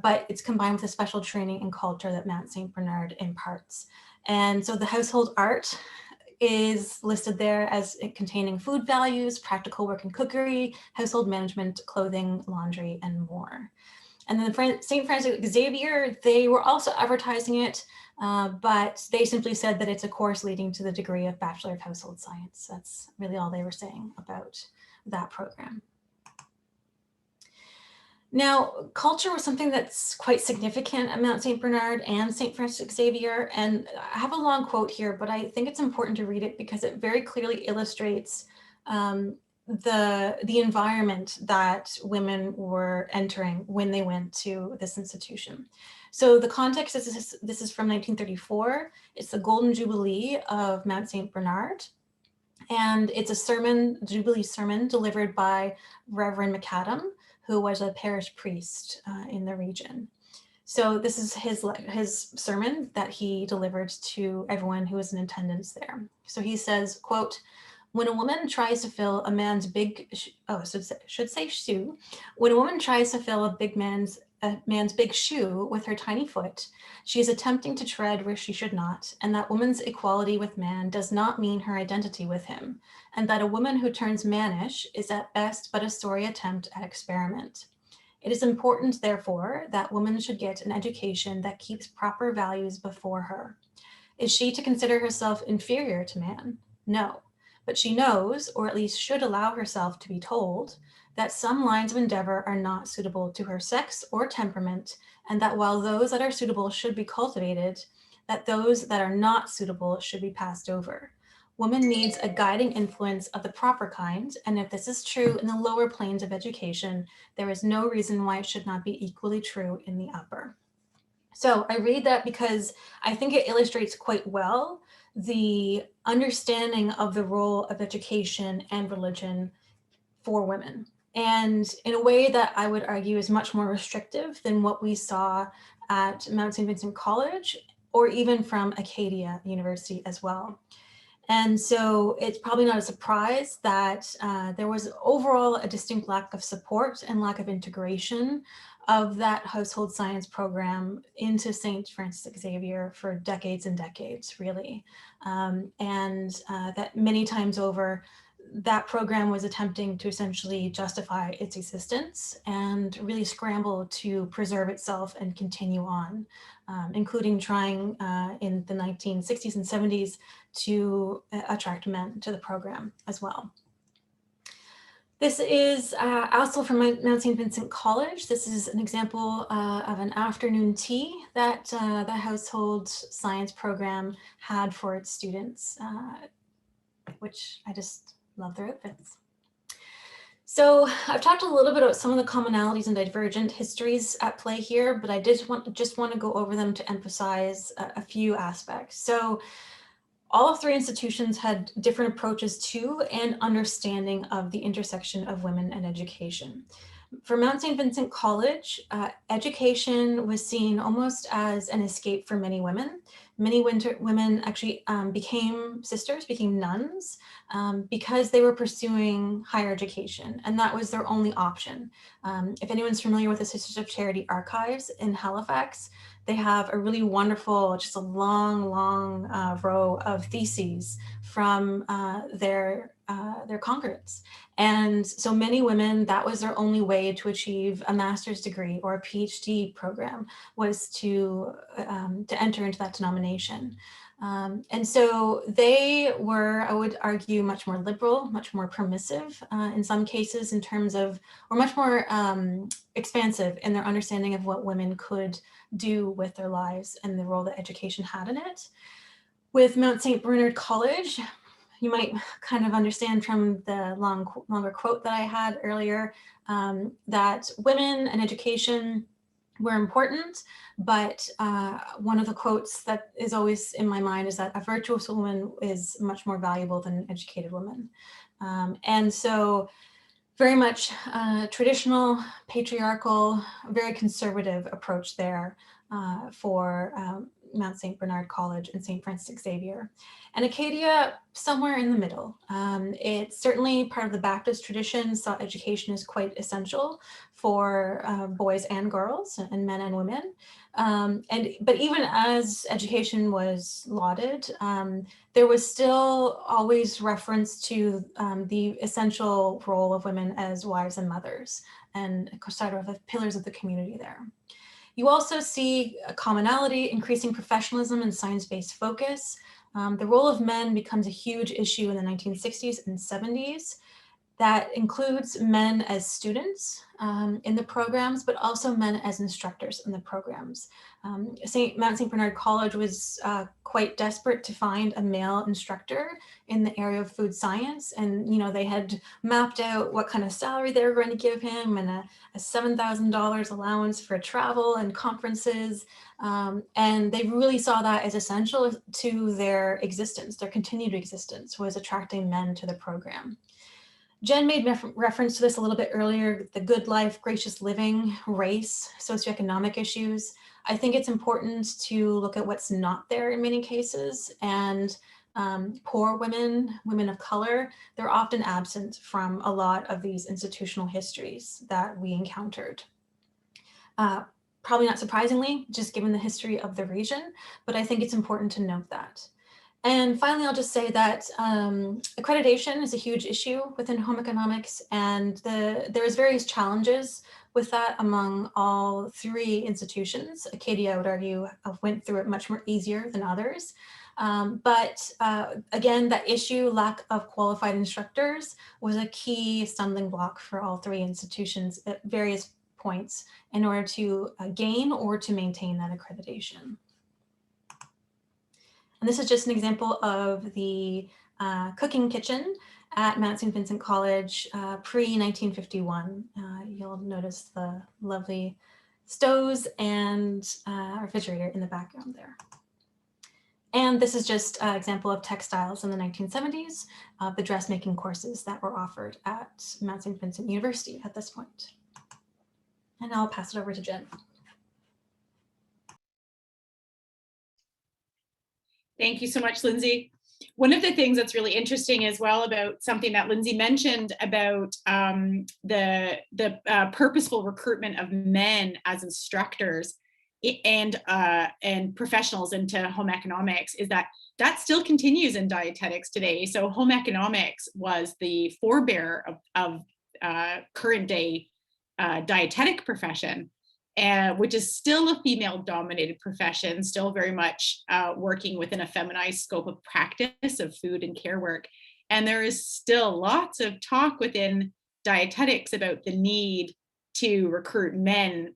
but it's combined with a special training and culture that Mount St. Bernard imparts. And so the household art is listed there as containing food values, practical work and cookery, household management, clothing, laundry, and more. And then St. Francis Xavier, they were also advertising it, but they simply said that it's a course leading to the degree of Bachelor of Household Science. That's really all they were saying about that program. Now, culture was something that's quite significant at Mount St. Bernard and St. Francis Xavier. And I have a long quote here, but I think it's important to read it because it very clearly illustrates the environment that women were entering when they went to this institution. So the context is this is from 1934. It's the Golden Jubilee of Mount St. Bernard. And it's a sermon, Jubilee sermon, delivered by Reverend MacCallum, who was a parish priest in the region. So this is his sermon that he delivered to everyone who was in attendance there. So he says, quote, "When a woman tries to fill a man's big, shoe, when a woman tries to fill a man's big shoe with her tiny foot, she is attempting to tread where she should not, and that woman's equality with man does not mean her identity with him, and that a woman who turns mannish is at best but a sorry attempt at experiment. It is important, therefore, that women should get an education that keeps proper values before her. Is she to consider herself inferior to man? No, but she knows, or at least should allow herself to be told, that some lines of endeavor are not suitable to her sex or temperament, and that while those that are suitable should be cultivated, that those that are not suitable should be passed over. Woman needs a guiding influence of the proper kind, and if this is true in the lower planes of education, there is no reason why it should not be equally true in the upper. So I read that because I think it illustrates quite well the understanding of the role of education and religion for women, and in a way that I would argue is much more restrictive than what we saw at Mount St. Vincent College or even from Acadia University as well. And so it's probably not a surprise that there was overall a distinct lack of support and lack of integration of that household science program into St. Francis Xavier for decades and decades, really. That many times over, that program was attempting to essentially justify its existence and really scramble to preserve itself and continue on, including trying in the 1960s and 70s to attract men to the program as well. This is also from Mount St. Vincent College. This is an example of an afternoon tea that the household science program had for its students, which I just love their outfits. So I've talked a little bit about some of the commonalities and divergent histories at play here, but I just want to go over them to emphasize a few aspects. So all three institutions had different approaches to and understanding of the intersection of women and education. For Mount St. Vincent College, education was seen almost as an escape for many women. Many women actually became sisters, became nuns, because they were pursuing higher education, and that was their only option. If anyone's familiar with the Sisters of Charity archives in Halifax, they have a really wonderful, just a long row of theses from their congregates. And so many women, that was their only way to achieve a master's degree or a PhD program, was to enter into that denomination. And so they were, I would argue, much more liberal, much more permissive in some cases in terms of, or much more expansive in their understanding of what women could do with their lives and the role that education had in it. With Mount St. Bernard College, you might kind of understand from the longer quote that I had earlier that women and education were important, but one of the quotes that is always in my mind is that a virtuous woman is much more valuable than an educated woman. And so very much traditional, patriarchal, very conservative approach there for Mount St. Bernard College and St. Francis Xavier. And Acadia, somewhere in the middle. It's certainly part of the Baptist tradition, saw education as quite essential for boys and girls and men and women. But even as education was lauded, there was still always reference to the essential role of women as wives and mothers and sort of the pillars of the community there. You also see a commonality, increasing professionalism and science-based focus. The role of men becomes a huge issue in the 1960s and 70s. That includes men as students in the programs, but also men as instructors in the programs. Mount St. Bernard College was quite desperate to find a male instructor in the area of food science. And, you know, they had mapped out what kind of salary they were going to give him and a $7,000 allowance for travel and conferences. And they really saw that as essential to their existence. Their continued existence was attracting men to the program. Jen made reference to this a little bit earlier, the good life, gracious living, race, socioeconomic issues. I think it's important to look at what's not there in many cases, and poor women, women of color, they're often absent from a lot of these institutional histories that we encountered. Probably not surprisingly, just given the history of the region, but I think it's important to note that. And finally, I'll just say that accreditation is a huge issue within home economics, and there's various challenges with that among all three institutions. Acadia, I would argue, went through it much more easier than others. But again, that issue, lack of qualified instructors, was a key stumbling block for all three institutions at various points in order to gain or to maintain that accreditation. And this is just an example of the cooking kitchen at Mount St. Vincent College pre-1951. You'll notice the lovely stoves and refrigerator in the background there. And this is just an example of textiles in the 1970s, the dressmaking courses that were offered at Mount St. Vincent University at this point. And I'll pass it over to Jen.
Thank you so much, Lindsay. One of the things that's really interesting as well about something that Lindsay mentioned about the purposeful recruitment of men as instructors and professionals into home economics is that still continues in dietetics today. So home economics was the forebear of current day dietetic profession, which is still a female-dominated profession, still very much working within a feminized scope of practice of food and care work. And there is still lots of talk within dietetics about the need to recruit men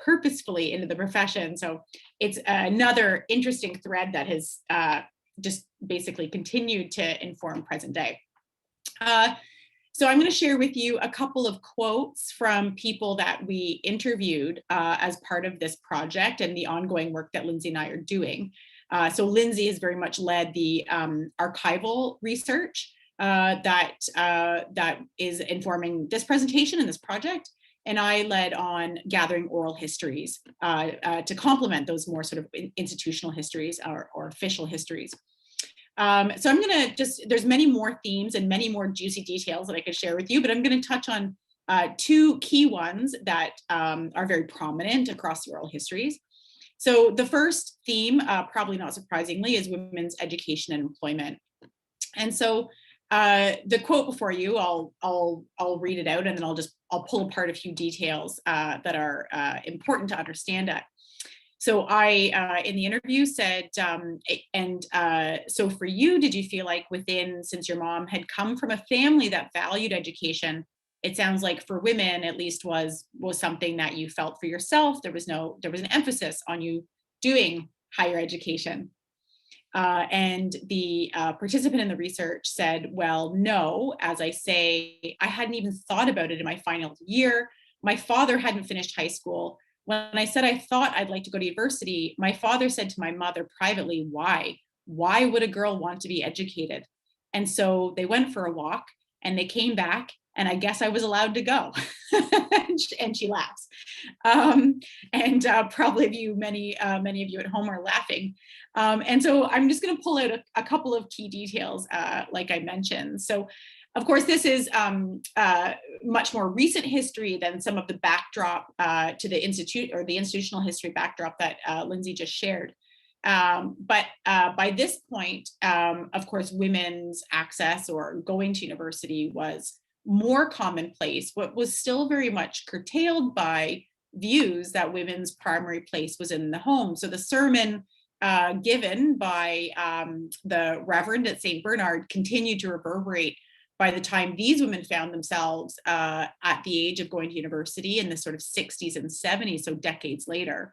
purposefully into the profession. So it's another interesting thread that has just basically continued to inform present day. So I'm going to share with you a couple of quotes from people that we interviewed as part of this project and the ongoing work that Lindsay and I are doing. So Lindsay has very much led the archival research that is informing this presentation and this project. And I led on gathering oral histories to complement those more sort of institutional histories or official histories. So I'm going to there's many more themes and many more juicy details that I could share with you, but I'm going to touch on two key ones that are very prominent across the oral histories. So the first theme, probably not surprisingly, is women's education and employment. And so the quote before you, I'll read it out and then I'll pull apart a few details that are important to understand it. So I, in the interview said, so for you, did you feel like since your mom had come from a family that valued education, it sounds like for women, at least was something that you felt for yourself. There was an emphasis on you doing higher education. And the participant in the research said, well, no, as I say, I hadn't even thought about it in my final year. My father hadn't finished high school. When I said I thought I'd like to go to university, my father said to my mother privately, why? Why would a girl want to be educated? And so they went for a walk and they came back and I guess I was allowed to go. And she laughs. And probably many of you at home are laughing. And so I'm just going to pull out a couple of key details, like I mentioned. So of course, this is much more recent history than some of the backdrop to the institutional history backdrop that Lindsay just shared. But by this point, of course, women's access or going to university was more commonplace, but was still very much curtailed by views that women's primary place was in the home. So the sermon given by the Reverend at St. Bernard continued to reverberate by the time these women found themselves at the age of going to university in the sort of 60s and 70s, so decades later.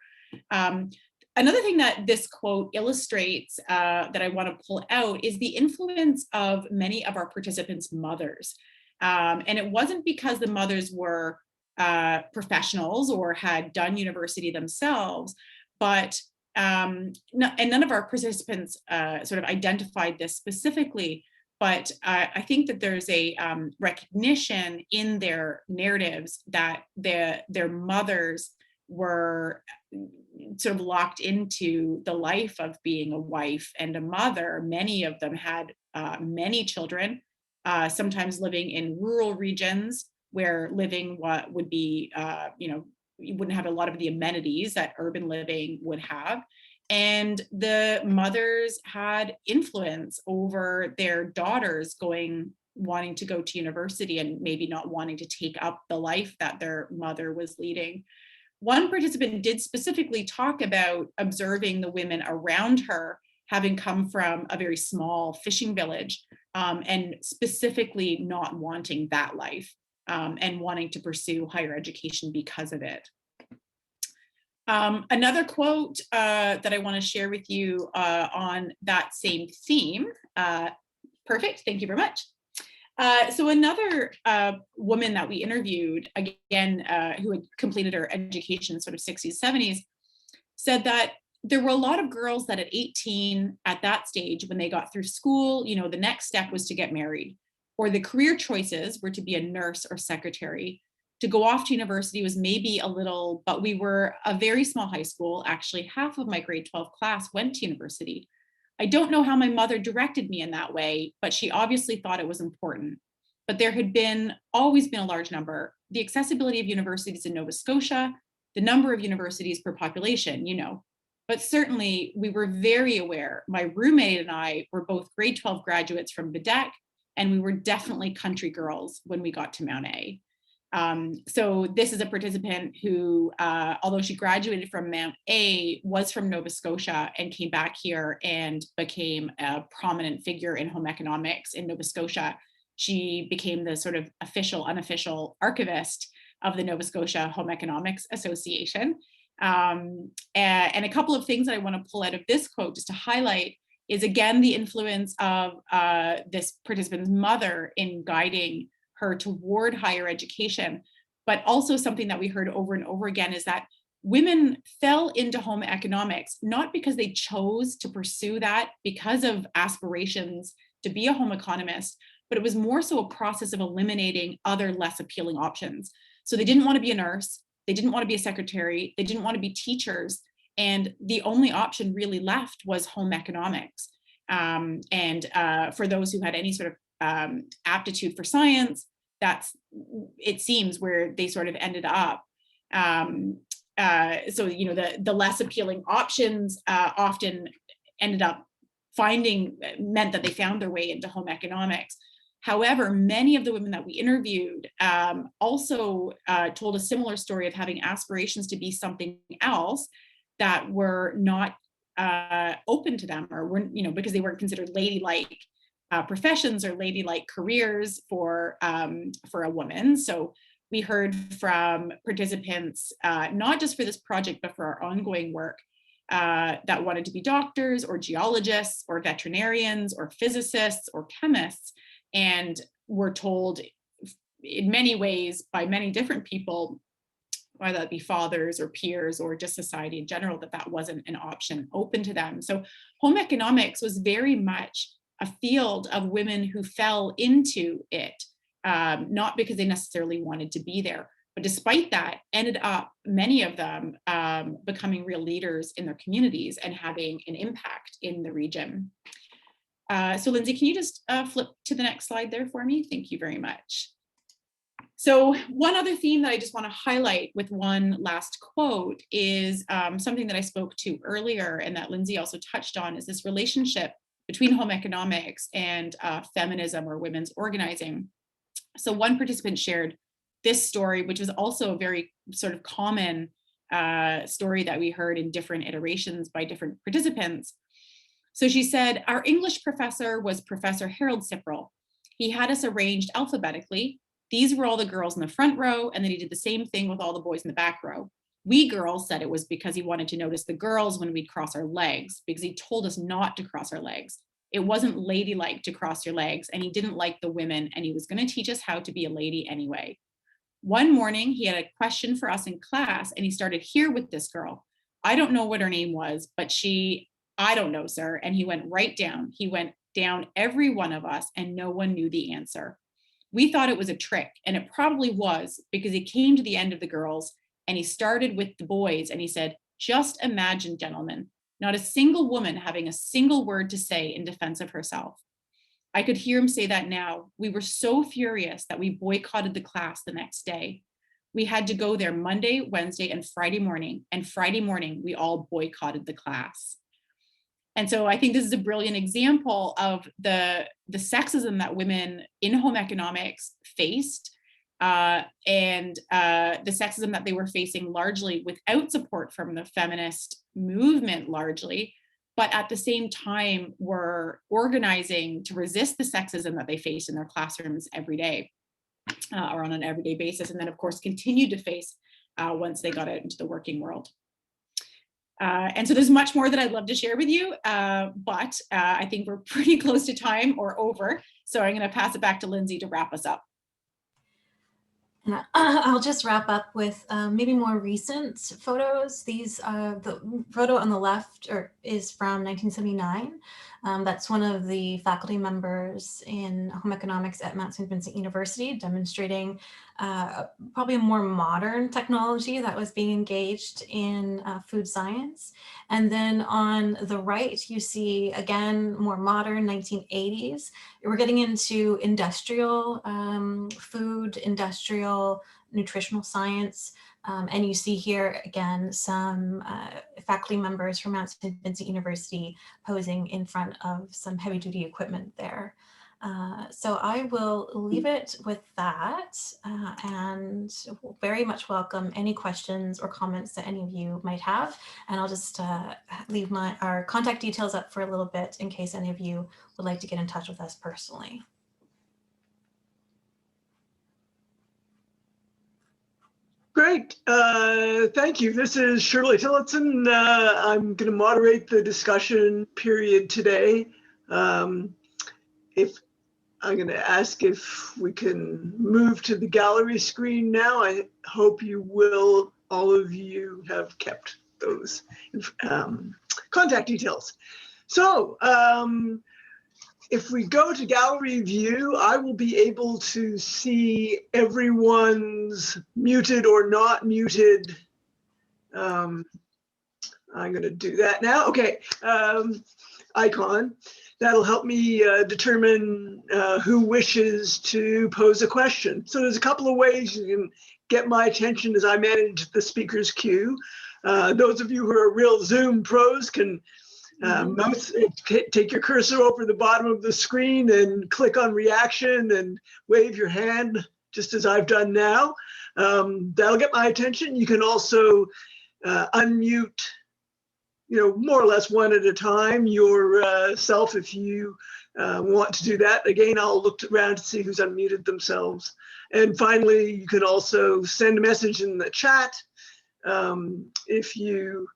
Another thing that this quote illustrates that I want to pull out is the influence of many of our participants' mothers. And it wasn't because the mothers were professionals or had done university themselves, but and none of our participants sort of identified this specifically. But I think that there's a recognition in their narratives that their mothers were sort of locked into the life of being a wife and a mother. Many of them had many children, sometimes living in rural regions where living would be, you wouldn't have a lot of the amenities that urban living would have. And the mothers had influence over their daughters going wanting to go to university and maybe not wanting to take up the life that their mother was leading. One participant did specifically talk about observing the women around her having come from a very small fishing village, and specifically not wanting that life, and wanting to pursue higher education because of it. Another quote that I want to share with you on that same theme. Perfect, thank you very much. So another woman that we interviewed, again, who had completed her education in sort of 60s, 70s, said that there were a lot of girls that at 18, at that stage, when they got through school, you know, the next step was to get married, or the career choices were to be a nurse or secretary. To go off to university was maybe a little, but we were a very small high school. Actually, half of my grade 12 class went to university. I don't know how my mother directed me in that way, but she obviously thought it was important. But there had always been a large number. The accessibility of universities in Nova Scotia, the number of universities per population, you know. But certainly we were very aware. My roommate and I were both grade 12 graduates from Bedeck, and we were definitely country girls when we got to Mount A. So this is a participant who, although she graduated from Mount A, was from Nova Scotia and came back here and became a prominent figure in home economics in Nova Scotia. She became the sort of official, unofficial archivist of the Nova Scotia Home Economics Association. And a couple of things that I want to pull out of this quote just to highlight is, again, the influence of this participant's mother in guiding her toward higher education, but also something that we heard over and over again is that women fell into home economics, not because they chose to pursue that because of aspirations to be a home economist, but it was more so a process of eliminating other less appealing options. So they didn't want to be a nurse, they didn't want to be a secretary, they didn't want to be teachers, and the only option really left was home economics. For those who had any sort of aptitude for science, that's, it seems, where they sort of ended up. So, you know, the less appealing options often ended up meant that they found their way into home economics. However, many of the women that we interviewed also told a similar story of having aspirations to be something else that were not open to them, or weren't, you know, because they weren't considered ladylike professions or ladylike careers for a woman. So we heard from participants, not just for this project, but for our ongoing work, that wanted to be doctors or geologists or veterinarians or physicists or chemists, and were told in many ways by many different people, whether that be fathers or peers or just society in general, that that wasn't an option open to them. So home economics was very much a field of women who fell into it, not because they necessarily wanted to be there, but despite that, ended up, many of them, becoming real leaders in their communities and having an impact in the region. So Lindsay, can you just flip to the next slide there for me? Thank you very much. So one other theme that I just want to highlight with one last quote is something that I spoke to earlier and that Lindsay also touched on, is this relationship between home economics and feminism or women's organizing. So one participant shared this story, which was also a very sort of common story that we heard in different iterations by different participants. So she said, our English professor was Professor Harold Sipperl. He had us arranged alphabetically. These were all the girls in the front row, and then he did the same thing with all the boys in the back row. We girls said it was because he wanted to notice the girls when we'd cross our legs, because he told us not to cross our legs. It wasn't ladylike to cross your legs, and he didn't like the women, and he was going to teach us how to be a lady anyway. One morning, he had a question for us in class, and he started here with this girl. I don't know what her name was, but I don't know, sir. And he went right down. He went down every one of us, and no one knew the answer. We thought it was a trick, and it probably was, because he came to the end of the girls and he started with the boys and he said, just imagine, gentlemen, not a single woman having a single word to say in defense of herself. I could hear him say that now. We were so furious that we boycotted the class the next day. We had to go there Monday, Wednesday, and Friday morning we all boycotted the class. And so I think this is a brilliant example of the sexism that women in home economics faced, and the sexism that they were facing largely without support from the feminist movement largely, but at the same time were organizing to resist the sexism that they faced in their classrooms every day, or on an everyday basis, and then of course continued to face once they got out into the working world. And so there's much more that I'd love to share with you, but I think we're pretty close to time or over. So I'm going to pass it back to Lindsay to wrap us up.
And I'll just wrap up with maybe more recent photos. The photo on the left is from 1979. That's one of the faculty members in home economics at Mount St. Vincent University, demonstrating probably a more modern technology that was being engaged in food science. And then on the right, you see, again, more modern 1980s. We're getting into industrial food, industrial nutritional science. And you see here, again, some faculty members from Mount St. Vincent University posing in front of some heavy duty equipment there. So I will leave it with that and very much welcome any questions or comments that any of you might have. And I'll just leave our contact details up for a little bit in case any of you would like to get in touch with us personally.
Great, thank you. This is Shirley Tillotson. I'm going to moderate the discussion period today. If I'm going to ask if we can move to the gallery screen now. I hope you will, all of you have kept those contact details. So if we go to gallery view, I will be able to see everyone's muted or not muted. I'm going to do that now. Okay, icon. That'll help me determine who wishes to pose a question. So there's a couple of ways you can get my attention as I manage the speaker's queue. Those of you who are real Zoom pros can take your cursor over the bottom of the screen and click on reaction and wave your hand, just as I've done now. That'll get my attention. You can also unmute, more or less one at a time yourself if you want to do that. Again, I'll look around to see who's unmuted themselves. And finally, you can also send a message in the chat. If you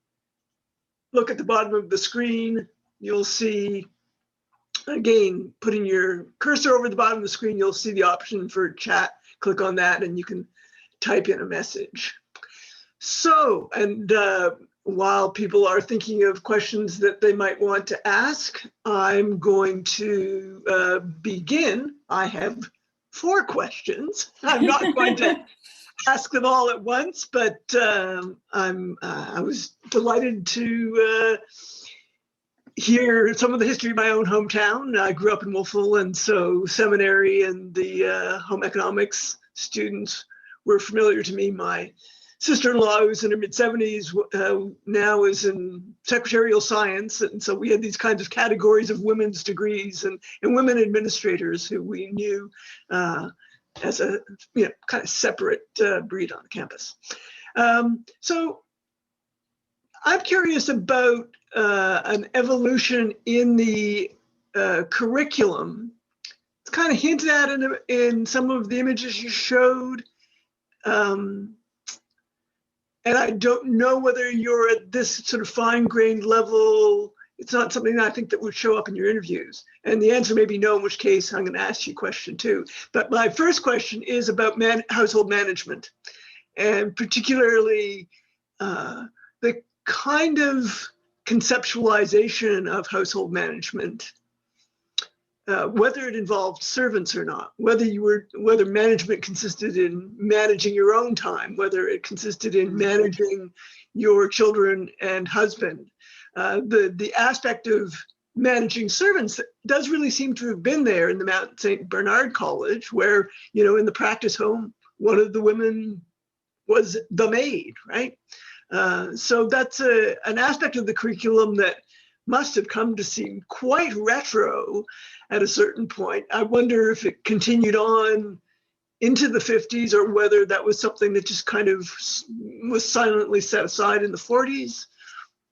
look at the bottom of the screen, you'll see, again, putting your cursor over the bottom of the screen, you'll see the option for chat. Click on that and you can type in a message. So, and while people are thinking of questions that they might want to ask, I'm going to begin. I have 4 questions. I'm not going to ask them all at once, but I was delighted to hear some of the history of my own hometown. I grew up in Wolfville, and so Seminary and the home economics students were familiar to me. My sister-in-law, who's in her mid-70s, now is in secretarial science, and so we had these kinds of categories of women's degrees and women administrators who we knew as a kind of separate breed on campus. So I'm curious about an evolution in the curriculum. It's kind of hinted at in some of the images you showed. And I don't know whether you're at this sort of fine-grained level. It's not something that I think that would show up in your interviews. And the answer may be no, in which case I'm going to ask you a question too. But my first question is about household management, and particularly the kind of conceptualization of household management, whether it involved servants or not, whether management consisted in managing your own time, whether it consisted in managing your children and husband. The aspect of managing servants does really seem to have been there in the Mount St. Bernard College, where, in the practice home, one of the women was the maid, right? So that's an aspect of the curriculum that must have come to seem quite retro at a certain point. I wonder if it continued on into the 50s or whether that was something that just kind of was silently set aside in the 40s.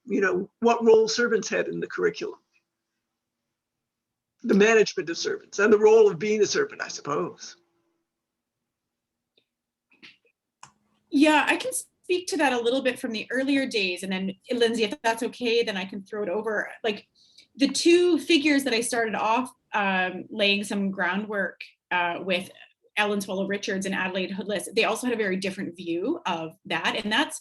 You know, what role servants had in the curriculum, the management of servants, and the role of being a servant, I suppose.
Yeah, I can speak to that a little bit from the earlier days. And then Lindsay, if that's okay, then I can throw it over. Like the two figures that I started off laying some groundwork with, Ellen Swallow Richards and Adelaide Hoodless, they also had a very different view of that. And that's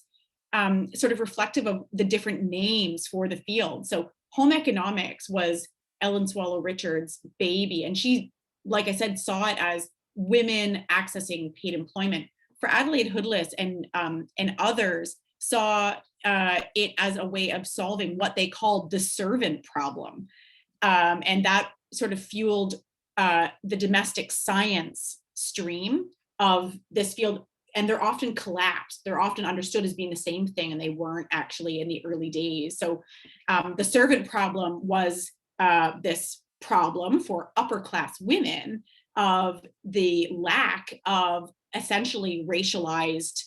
sort of reflective of the different names for the field. So home economics was Ellen Swallow Richards' baby. And she, like I said, saw it as women accessing paid employment. For Adelaide Hoodless and others saw it as a way of solving what they called the servant problem. And that sort of fueled the domestic science stream of this field. And they're often collapsed. They're often understood as being the same thing, and they weren't actually in the early days. So the servant problem was this problem for upper class women of the lack of essentially racialized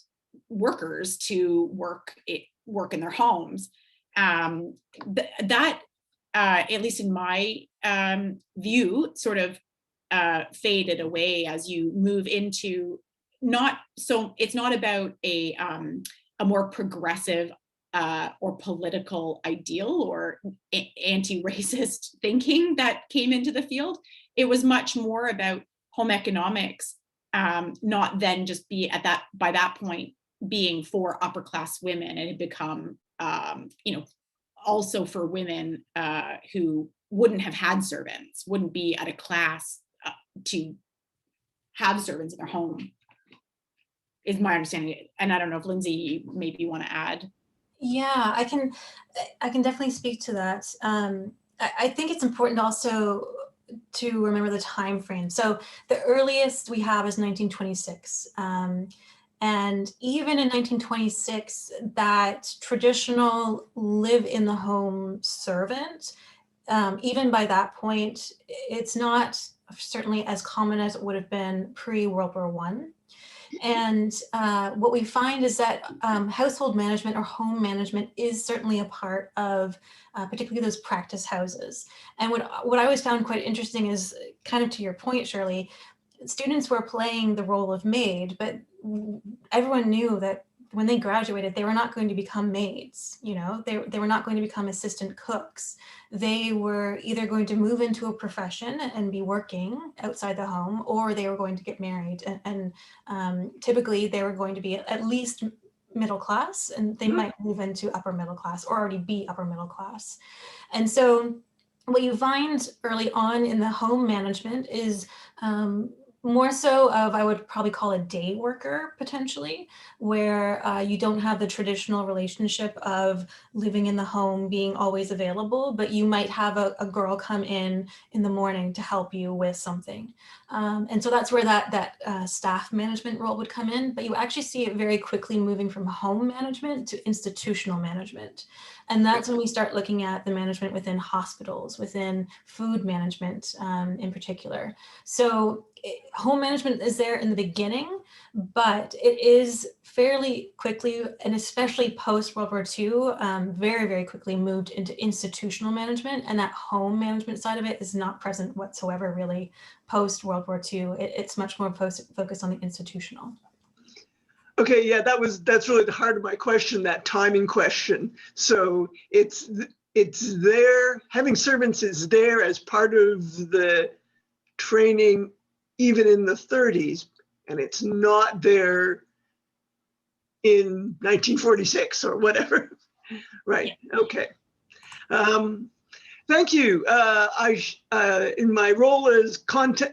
workers to work in their homes. That, at least in my view, sort of faded away as you move into it's not about a more progressive or political ideal or anti-racist thinking that came into the field. It was much more about home economics, not then just be by that point being for upper class women. It had become, also for women who wouldn't have had servants, wouldn't be at a class to have servants in their home, is my understanding. And I don't know if Lindsay, maybe you want to add.
Yeah, I can definitely speak to that. I think it's important also to remember the time frame. So the earliest we have is 1926. And even in 1926, that traditional live in the home servant, even by that point, it's not certainly as common as it would have been pre-World War I. And what we find is that household management or home management is certainly a part of particularly those practice houses. And what I always found quite interesting is, kind of to your point, Shirley, students were playing the role of maid, but everyone knew that when they graduated, they were not going to become maids. You know, they were not going to become assistant cooks. They were either going to move into a profession and be working outside the home, or they were going to get married. And typically they were going to be at least middle class, and they might move into upper middle class or already be upper middle class. And so what you find early on in the home management is more so of, I would probably call a day worker potentially, where you don't have the traditional relationship of living in the home being always available, but you might have a girl come in the morning to help you with something. And so that's where that staff management role would come in, but you actually see it very quickly moving from home management to institutional management. And that's when we start looking at the management within hospitals, within food management in particular. So home management is there in the beginning, but it is fairly quickly, and especially post World War II, very, very quickly moved into institutional management. And that home management side of it is not present whatsoever really post World War II. It's much more focused on the institutional.
Okay, yeah, that's really the heart of my question, that timing question. So it's there, having servants is there as part of the training even in the 30s, and it's not there in 1946 or whatever. Right, okay. Thank you. In my role as question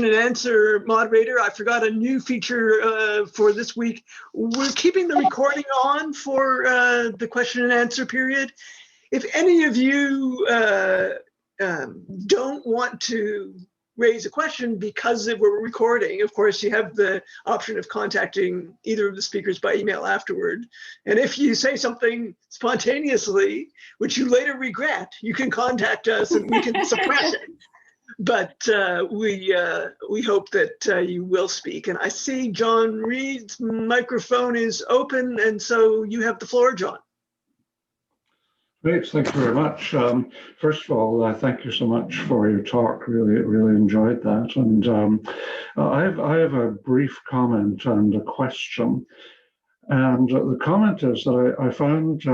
and answer moderator, I forgot a new feature for this week. We're keeping the recording on for the question and answer period. If any of you don't want to raise a question because we're recording. Of course, you have the option of contacting either of the speakers by email afterward. And if you say something spontaneously, which you later regret, you can contact us and we can suppress it. But we hope that you will speak. And I see John Reed's microphone is open, and so you have the floor, John.
Great, thank you very much. First of all, thank you so much for your talk. Really enjoyed that. And I have a brief comment and a question. And the comment is that I found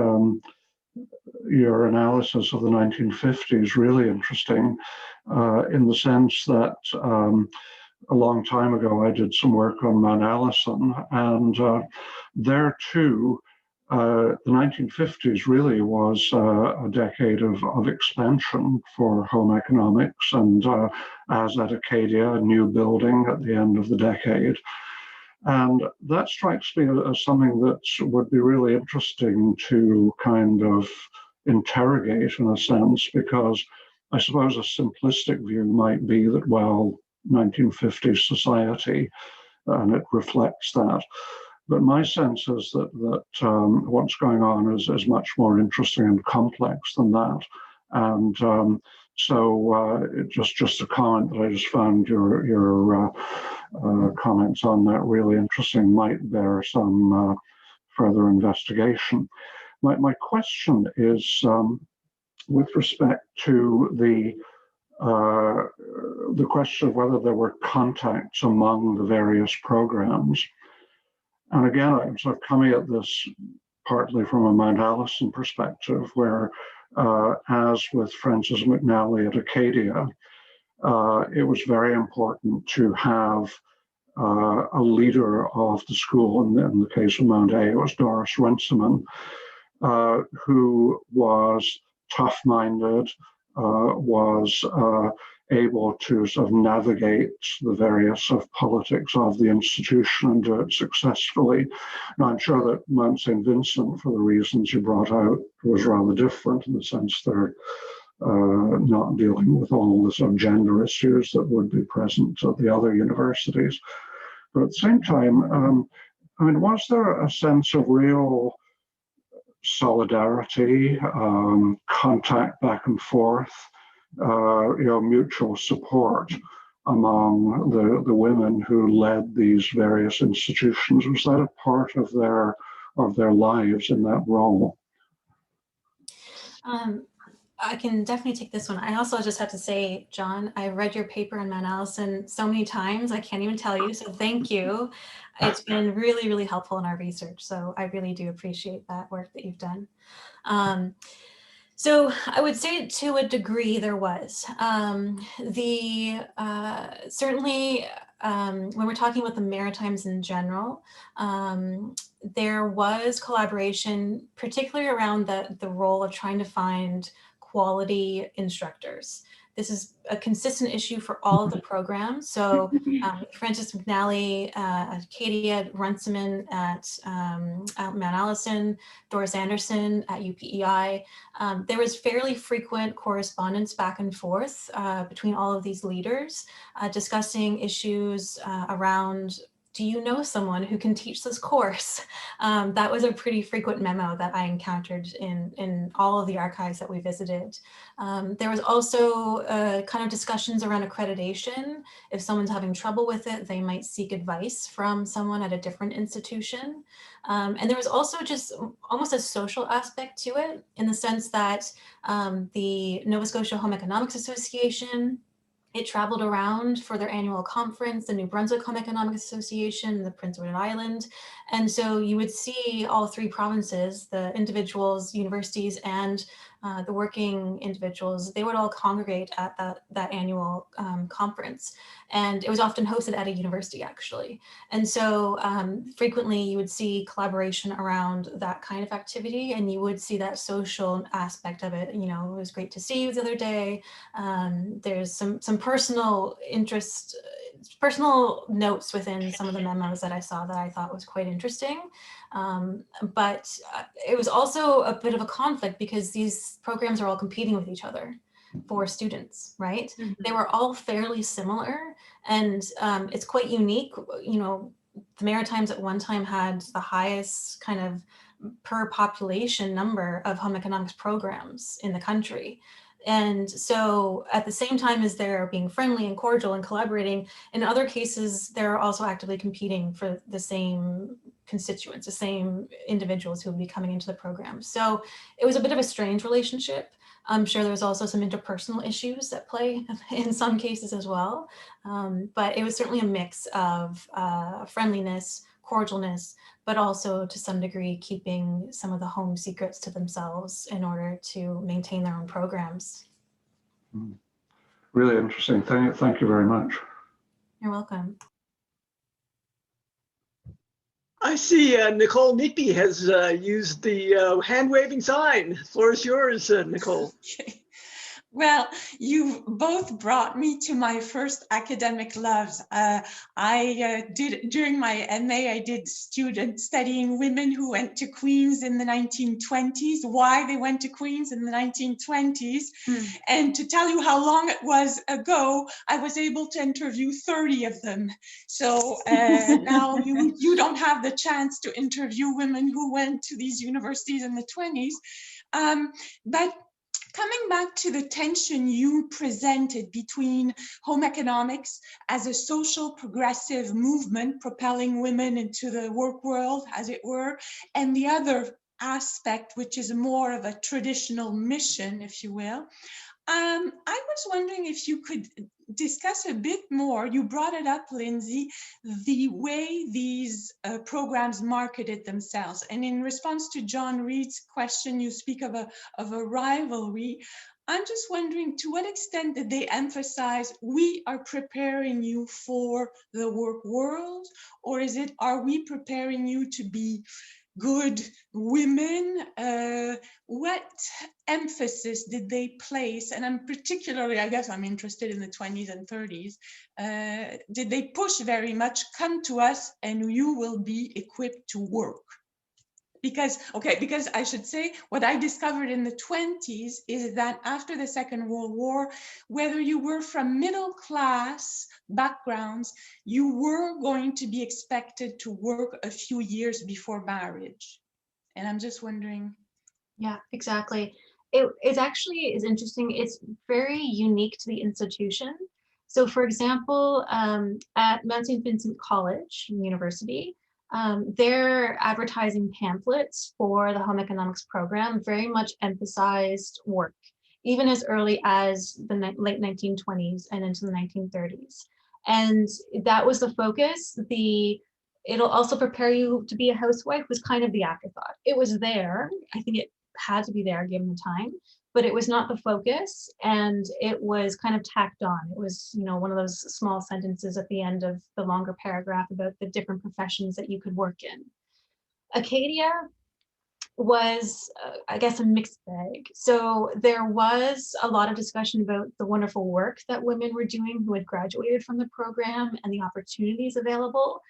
your analysis of the 1950s really interesting in the sense that a long time ago I did some work on Madison, and there too, the 1950s really was a decade of expansion for home economics, and as at Acadia, a new building at the end of the decade. And that strikes me as something that would be really interesting to kind of interrogate in a sense, because I suppose a simplistic view might be that, well, 1950s society, and it reflects that. But my sense is that what's going on is much more interesting and complex than that. And so just a comment that I just found your comments on that really interesting, might bear some further investigation. My question is with respect to the question of whether there were contacts among the various programs. And again, I'm sort of coming at this partly from a Mount Allison perspective, where as with Frances McNally at Acadia, it was very important to have a leader of the school. And in the case of Mount A, it was Doris Runciman, who was tough-minded, was able to sort of navigate the various of politics of the institution and do it successfully. Now, I'm sure that Mount St. Vincent, for the reasons you brought out, was rather different in the sense they're not dealing with all the sort of gender issues that would be present at the other universities. But at the same time, I mean, was there a sense of real solidarity, contact back and forth, mutual support among the women who led these various institutions? Was that a part of their lives in that role?
I can definitely take this one. I also just have to say, John, I read your paper on Mount Allison so many times, I can't even tell you. So thank you. It's been really, really helpful in our research. So I really do appreciate that work that you've done. So I would say to a degree there was. Certainly when we're talking about the Maritimes in general, there was collaboration, particularly around the role of trying to find quality instructors. This is a consistent issue for all of the programs. So Frances McNally at Acadia, Runciman at Mount Allison, Doris Anderson at UPEI. There was fairly frequent correspondence back and forth between all of these leaders discussing issues around, do you know someone who can teach this course? That was a pretty frequent memo that I encountered in all of the archives that we visited. There was also kind of discussions around accreditation. If someone's having trouble with it, they might seek advice from someone at a different institution. And there was also just almost a social aspect to it, in the sense that the Nova Scotia Home Economics Association, it traveled around for their annual conference, the New Brunswick Home Economics Association, the Prince Edward Island. And so you would see all three provinces, the individuals, universities, and the working individuals, they would all congregate at that annual conference. And it was often hosted at a university, actually. And so frequently you would see collaboration around that kind of activity, and you would see that social aspect of it. You know, it was great to see you the other day. There's some personal interest, personal notes within some of the memos that I saw that I thought was quite interesting. But it was also a bit of a conflict because these programs are all competing with each other. for students, right?
Mhm.
They were all fairly similar, and it's quite unique. You know, the Maritimes at one time had the highest kind of per population number of home economics programs in the country. And so at the same time as they're being friendly and cordial and collaborating, in other cases, they're also actively competing for the same constituents, the same individuals who would be coming into the program. So it was a bit of a strange relationship. I'm sure there's also some interpersonal issues at play in some cases as well. But it was certainly a mix of friendliness, cordialness, but also to some degree keeping some of the home secrets to themselves in order to maintain their own programs.
Really interesting. Thank you very much.
You're welcome.
I see Nicole Neatby has used the hand waving sign. The floor is yours, Nicole.
Okay. Well, you've both brought me to my first academic loves. I did, during my MA, I did student studying women who went to Queen's in the 1920s, why they went to Queen's in the 1920s. And to tell you how long it was ago, I was able to interview 30 of them. So now you don't have the chance to interview women who went to these universities in the 20s. But coming back to the tension you presented between home economics as a social progressive movement propelling women into the work world, as it were, and the other aspect, which is more of a traditional mission, if you will, I was wondering if you could discuss a bit more. You brought it up, Lindsay, the way these programs marketed themselves. And in response to John Reed's question, you speak of a rivalry. I'm just wondering, to what extent did they emphasize, we are preparing you for the work world? Or is it, are we preparing you to be good women? What emphasis did they place? And I'm particularly, I guess I'm interested in the 20s and 30s. Did they push very much, come to us and you will be equipped to work? Because I should say, what I discovered in the 20s is that after the Second World War, whether you were from middle class backgrounds, you were going to be expected to work a few years before marriage. And I'm just wondering.
Yeah, exactly. It actually is interesting. It's very unique to the institution. So for example, at Mount St. Vincent College University, their advertising pamphlets for the home economics program very much emphasized work, even as early as the late 1920s and into the 1930s. And that was the focus. It'll also prepare you to be a housewife was kind of the afterthought. It was there. I think it had to be there given the time, but it was not the focus, and it was kind of tacked on. It was, you know, one of those small sentences at the end of the longer paragraph about the different professions that you could work in. Acadia was, I guess, a mixed bag. So there was a lot of discussion about the wonderful work that women were doing who had graduated from the program and the opportunities available.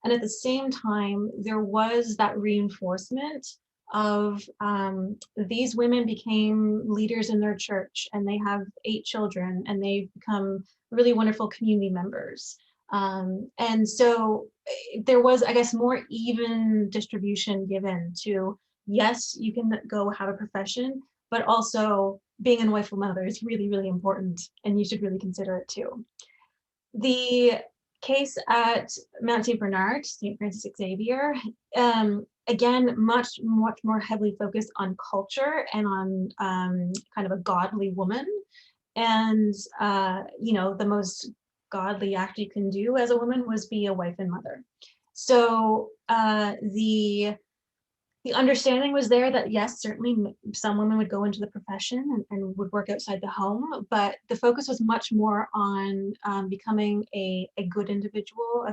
And at the same time, there was that reinforcement of these women became leaders in their church, and they have 8 children, and they've become really wonderful community members. And so there was, I guess, more even distribution given to, yes, you can go have a profession, but also being a wifeful mother is really, really important, and you should really consider it too. The case at Mount St. Bernard, St. Francis Xavier, again, much more heavily focused on culture and on kind of a godly woman. And, you know, the most godly act you can do as a woman was be a wife and mother. So the understanding was there that, yes, certainly some women would go into the profession and would work outside the home, but the focus was much more on becoming a good individual.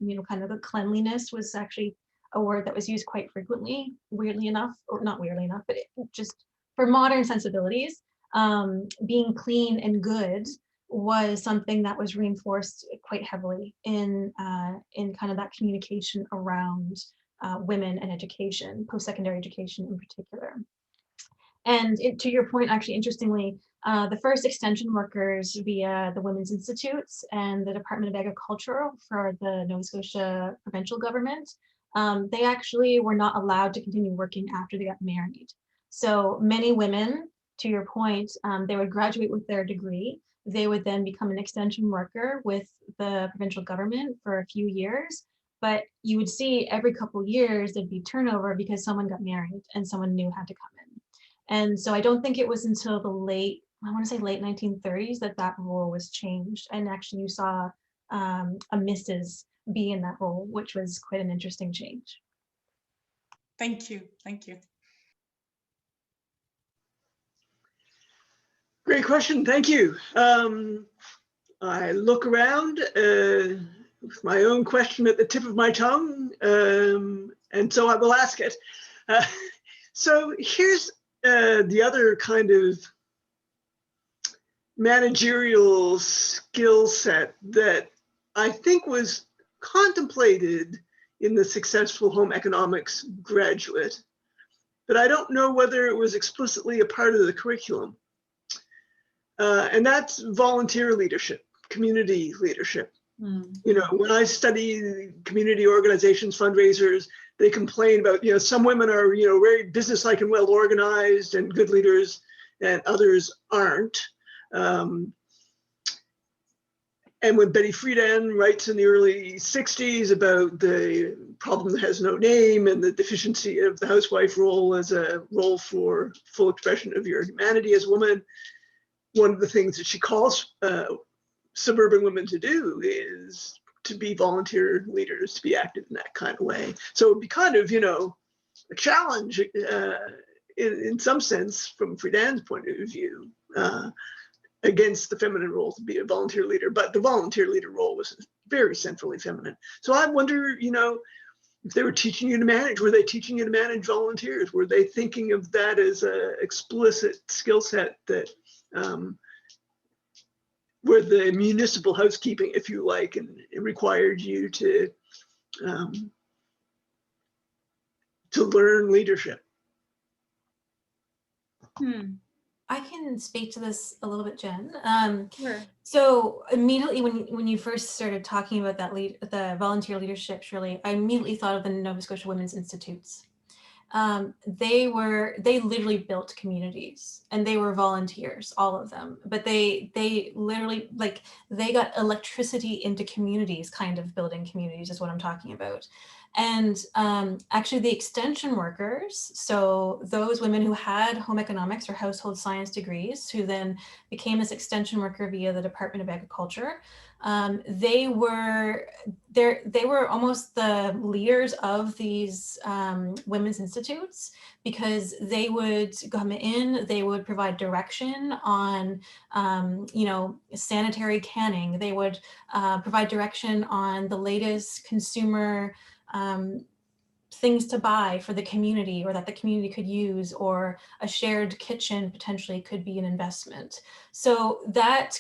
You know, kind of the cleanliness was actually a word that was used quite frequently, weirdly enough, or not weirdly enough, but just for modern sensibilities, being clean and good was something that was reinforced quite heavily in kind of that communication around women and education, post-secondary education in particular. And to your point, actually, interestingly, the first extension workers via the Women's Institutes and the Department of Agriculture for the Nova Scotia provincial government, they actually were not allowed to continue working after they got married. So many women, to your point, they would graduate with their degree. They would then become an extension worker with the provincial government for a few years. But you would see every couple of years there'd be turnover because someone got married and someone new had to come in. And so I don't think it was until the late 1930s that that role was changed. And actually you saw a Mrs. be in that role, which was quite an interesting change.
Thank you. Thank you.
Great question. Thank you. I look around with my own question at the tip of my tongue, and so I will ask it. So here's the other kind of managerial skill set that I think was contemplated in the successful home economics graduate, but I don't know whether it was explicitly a part of the curriculum. And that's volunteer leadership, community leadership. You know, when I study community organizations, fundraisers, they complain about, you know, some women are, you know, very businesslike and well organized and good leaders, and others aren't. And when Betty Friedan writes in the early 60s about the problem that has no name and the deficiency of the housewife role as a role for full expression of your humanity as a woman, one of the things that she calls suburban women to do is to be volunteer leaders, to be active in that kind of way. So it'd be kind of, you know, a challenge in some sense from Friedan's point of view against the feminine role to be a volunteer leader, but the volunteer leader role was very centrally feminine. So I wonder, you know, if they were teaching you to manage, were they teaching you to manage volunteers? Were they thinking of that as an explicit skill set that where the municipal housekeeping, if you like, and it required you to learn leadership?
I can speak to this a little bit, Jen.
Sure.
So immediately when you first started talking about that the volunteer leadership, Shirley, I immediately thought of the Nova Scotia Women's Institutes. They literally built communities, and they were volunteers, all of them, but they literally, like, they got electricity into communities, kind of building communities is what I'm talking about. And actually the extension workers, so those women who had home economics or household science degrees, who then became this extension worker via the Department of Agriculture, they were almost the leaders of these women's institutes, because they would come in, they would provide direction on, you know, sanitary canning. They would provide direction on the latest consumer things to buy for the community, or that the community could use, or a shared kitchen potentially could be an investment. So that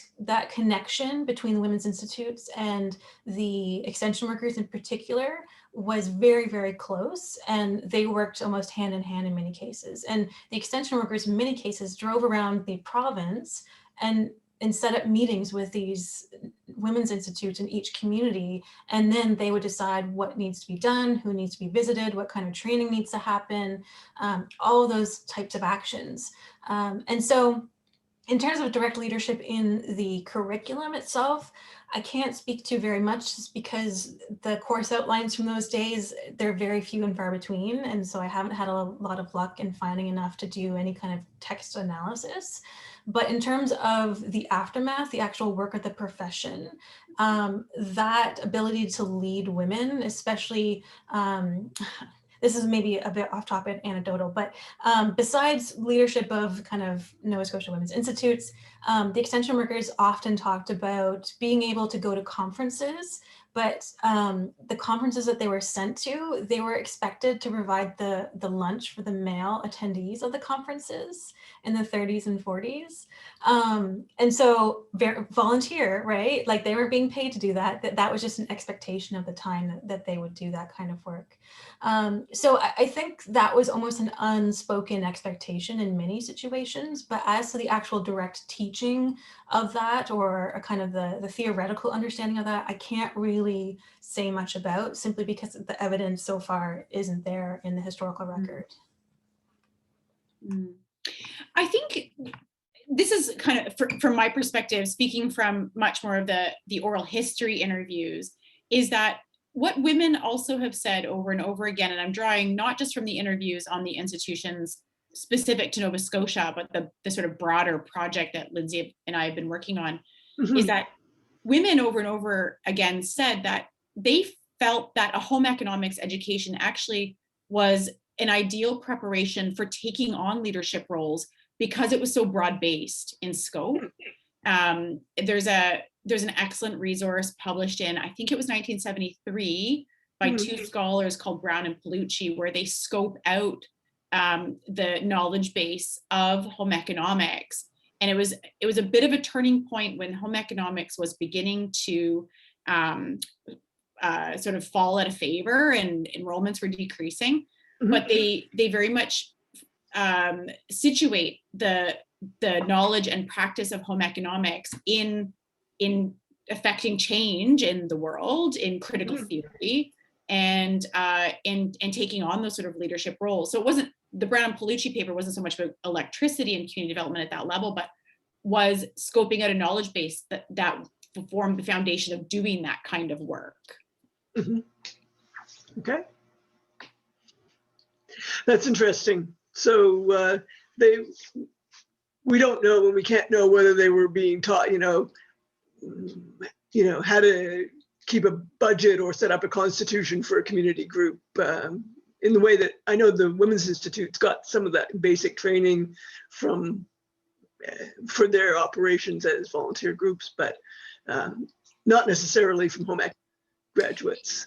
connection between the Women's Institutes and the extension workers in particular was very, very close, and they worked almost hand in hand in many cases. And the extension workers in many cases drove around the province and set up meetings with these women's institutes in each community, and then they would decide what needs to be done, who needs to be visited, what kind of training needs to happen, all of those types of actions. And so in terms of direct leadership in the curriculum itself, I can't speak to very much, just because the course outlines from those days, they're very few and far between. And so I haven't had a lot of luck in finding enough to do any kind of text analysis. But in terms of the aftermath, the actual work of the profession, that ability to lead women, especially, this is maybe a bit off topic, anecdotal, but besides leadership of kind of Nova Scotia Women's Institutes, the extension workers often talked about being able to go to conferences, but the conferences that they were sent to, they were expected to provide the lunch for the male attendees of the conferences in the 30s and 40s. And so volunteer, right? Like, they weren't being paid to do that. That was just an expectation of the time that they would do that kind of work. So I think that was almost an unspoken expectation in many situations, but as to the actual direct teaching of that, or a kind of the theoretical understanding of that, I can't really say much about, simply because the evidence so far isn't there in the historical record.
I think this is kind of, from my perspective, speaking from much more of the oral history interviews, is that what women also have said over and over again, and I'm drawing not just from the interviews on the institutions specific to Nova Scotia, but the sort of broader project that Lindsay and I have been working on, is that women over and over again said that they felt that a home economics education actually was an ideal preparation for taking on leadership roles, because it was so broad-based in scope. There's an excellent resource published in, I think it was 1973, by two scholars called Brown and Palucci, where they scope out the knowledge base of home economics. And it was a bit of a turning point when home economics was beginning to sort of fall out of favor, and enrollments were decreasing. But they very much situate the knowledge and practice of home economics in affecting change in the world, in critical theory, and taking on those sort of leadership roles. So it wasn't, the Brown and Palucci paper wasn't so much about electricity and community development at that level, but was scoping out a knowledge base that formed the foundation of doing that kind of work.
Okay. That's interesting. So we don't know, and we can't know whether they were being taught, how to keep a budget or set up a constitution for a community group, in the way that I know the Women's Institute's got some of that basic training for their operations as volunteer groups, but not necessarily from home ec graduates.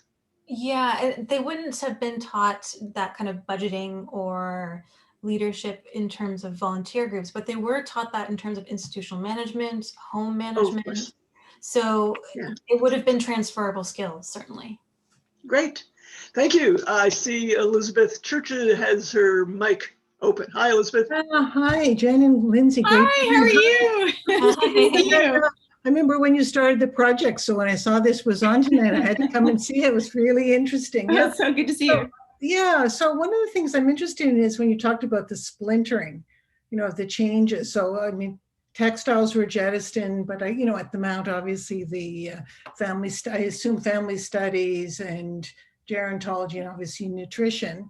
Yeah, they wouldn't have been taught that kind of budgeting or leadership in terms of volunteer groups, but they were taught that in terms of institutional management, home management. So it would have been transferable skills, certainly.
Great. Thank you. I see Elizabeth Churchill has her mic open. Hi, Elizabeth.
Hi, Jen and Lindsay.
Great. Hi, how are you? Good to see you.
I remember when you started the project, so when I saw this was on tonight, I had to come and see it. It was really interesting.
Yeah, so good to see you.
Yeah, so one of the things I'm interested in is when you talked about the splintering, of the changes. So, I mean, textiles were jettisoned, but at the Mount, obviously the I assume family studies and gerontology and obviously nutrition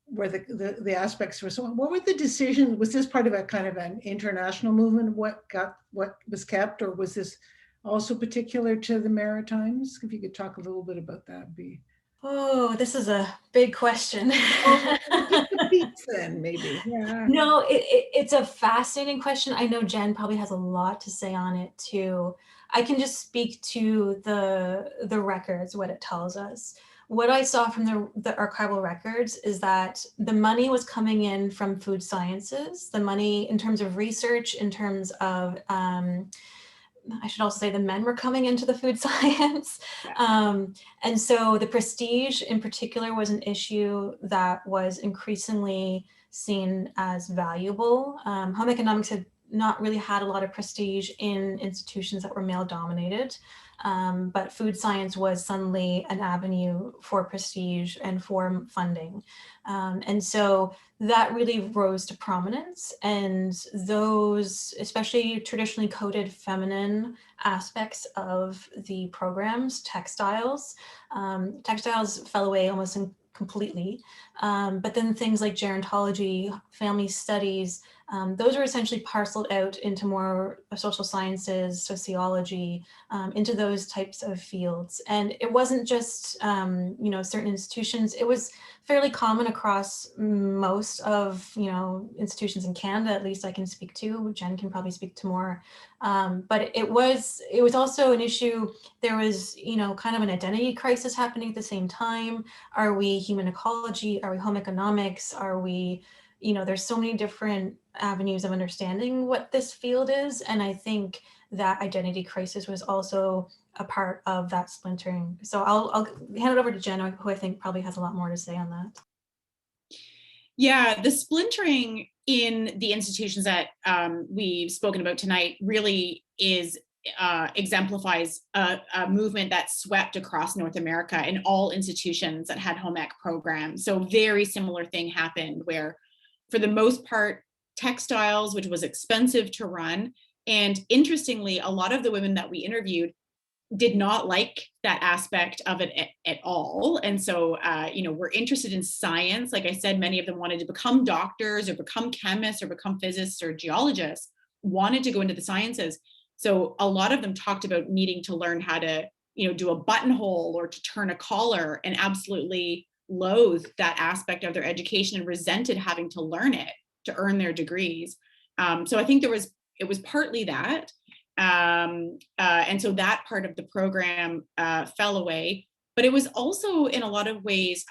where the aspects were. So what were the decisions? Was this part of a kind of an international movement? What was kept, or was this also particular to the Maritimes? If you could talk a little bit about that,
Oh, this is a big question.
Then maybe. Yeah.
No, it's a fascinating question. I know Jen probably has a lot to say on it too. I can just speak to the records, what it tells us. What I saw from the archival records is that the money was coming in from food sciences, the money in terms of research, in terms of, I should also say the men were coming into the food science. And so the prestige in particular was an issue that was increasingly seen as valuable. Home economics had not really had a lot of prestige in institutions that were male dominated. But food science was suddenly an avenue for prestige and for funding. And so that really rose to prominence, and those, especially traditionally coded feminine aspects of the programs, textiles fell away almost completely. But then things like gerontology, family studies, those were essentially parceled out into more social sciences, sociology, into those types of fields. And it wasn't just, certain institutions. It was fairly common across most of, institutions in Canada, at least I can speak to. Jen can probably speak to more. But it was also an issue. There was, kind of an identity crisis happening at the same time. Are we human ecology? Are we home economics? Are we, there's so many different avenues of understanding what this field is. And I think that identity crisis was also a part of that splintering. So I'll hand it over to Jen, who I think probably has a lot more to say on that.
Yeah, the splintering in the institutions that we've spoken about tonight really is exemplifies a movement that swept across North America in all institutions that had home ec programs. So very similar thing happened where, for the most part, textiles, which was expensive to run, and interestingly, a lot of the women that we interviewed did not like that aspect of it at all. And so, we're interested in science. Like I said, many of them wanted to become doctors or become chemists or become physicists or geologists, wanted to go into the sciences. So a lot of them talked about needing to learn how to, do a buttonhole or to turn a collar, and absolutely loathed that aspect of their education and resented having to learn it to earn their degrees. So I think it was partly that. And so that part of the program fell away, but it was also in a lot of ways,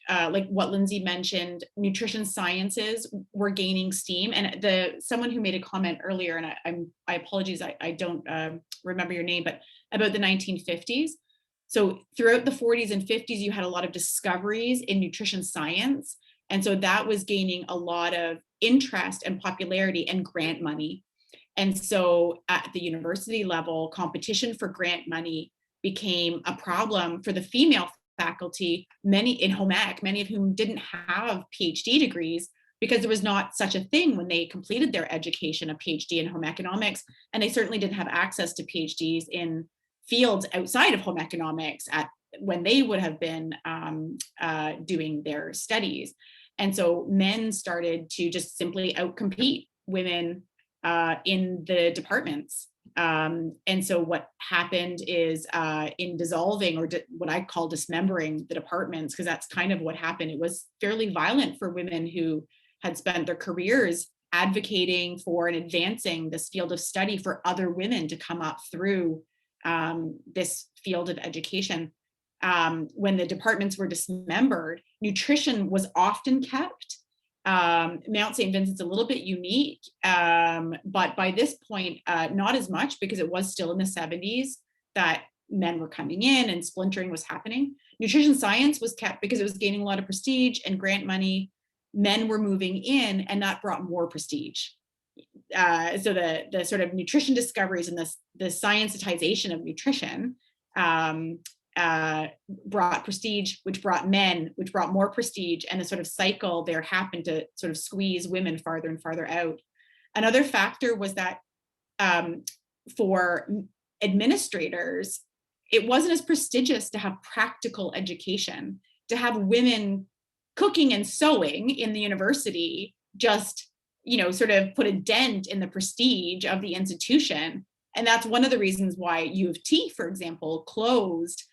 like what Lindsay mentioned, nutrition sciences were gaining steam. And someone who made a comment earlier, and I apologize, I don't remember your name, but about the 1950s. So throughout the 40s and 50s, you had a lot of discoveries in nutrition science. And so that was gaining a lot of interest and popularity and grant money. And so at the university level, competition for grant money became a problem for the female faculty, many in home ec, many of whom didn't have PhD degrees because there was not such a thing when they completed their education, a PhD in home economics, and they certainly didn't have access to PhDs in fields outside of home economics when they would have been doing their studies. And so men started to just simply outcompete women in the departments. And so what happened is in dissolving, or what I call dismembering the departments, because that's kind of what happened. It was fairly violent for women who had spent their careers advocating for and advancing this field of study for other women to come up through this field of education. When the departments were dismembered, nutrition was often kept. Mount St. Vincent's a little bit unique, but by this point, not as much, because it was still in the 70s that men were coming in and splintering was happening. Nutrition science was kept because it was gaining a lot of prestige and grant money. Men were moving in, and that brought more prestige. So the sort of nutrition discoveries and the scienceitization of nutrition brought prestige, which brought men, which brought more prestige, and the sort of cycle there happened to sort of squeeze women farther and farther out. Another factor was that for administrators, it wasn't as prestigious to have practical education, to have women cooking and sewing in the university just, sort of put a dent in the prestige of the institution. And that's one of the reasons why U of T, for example, closed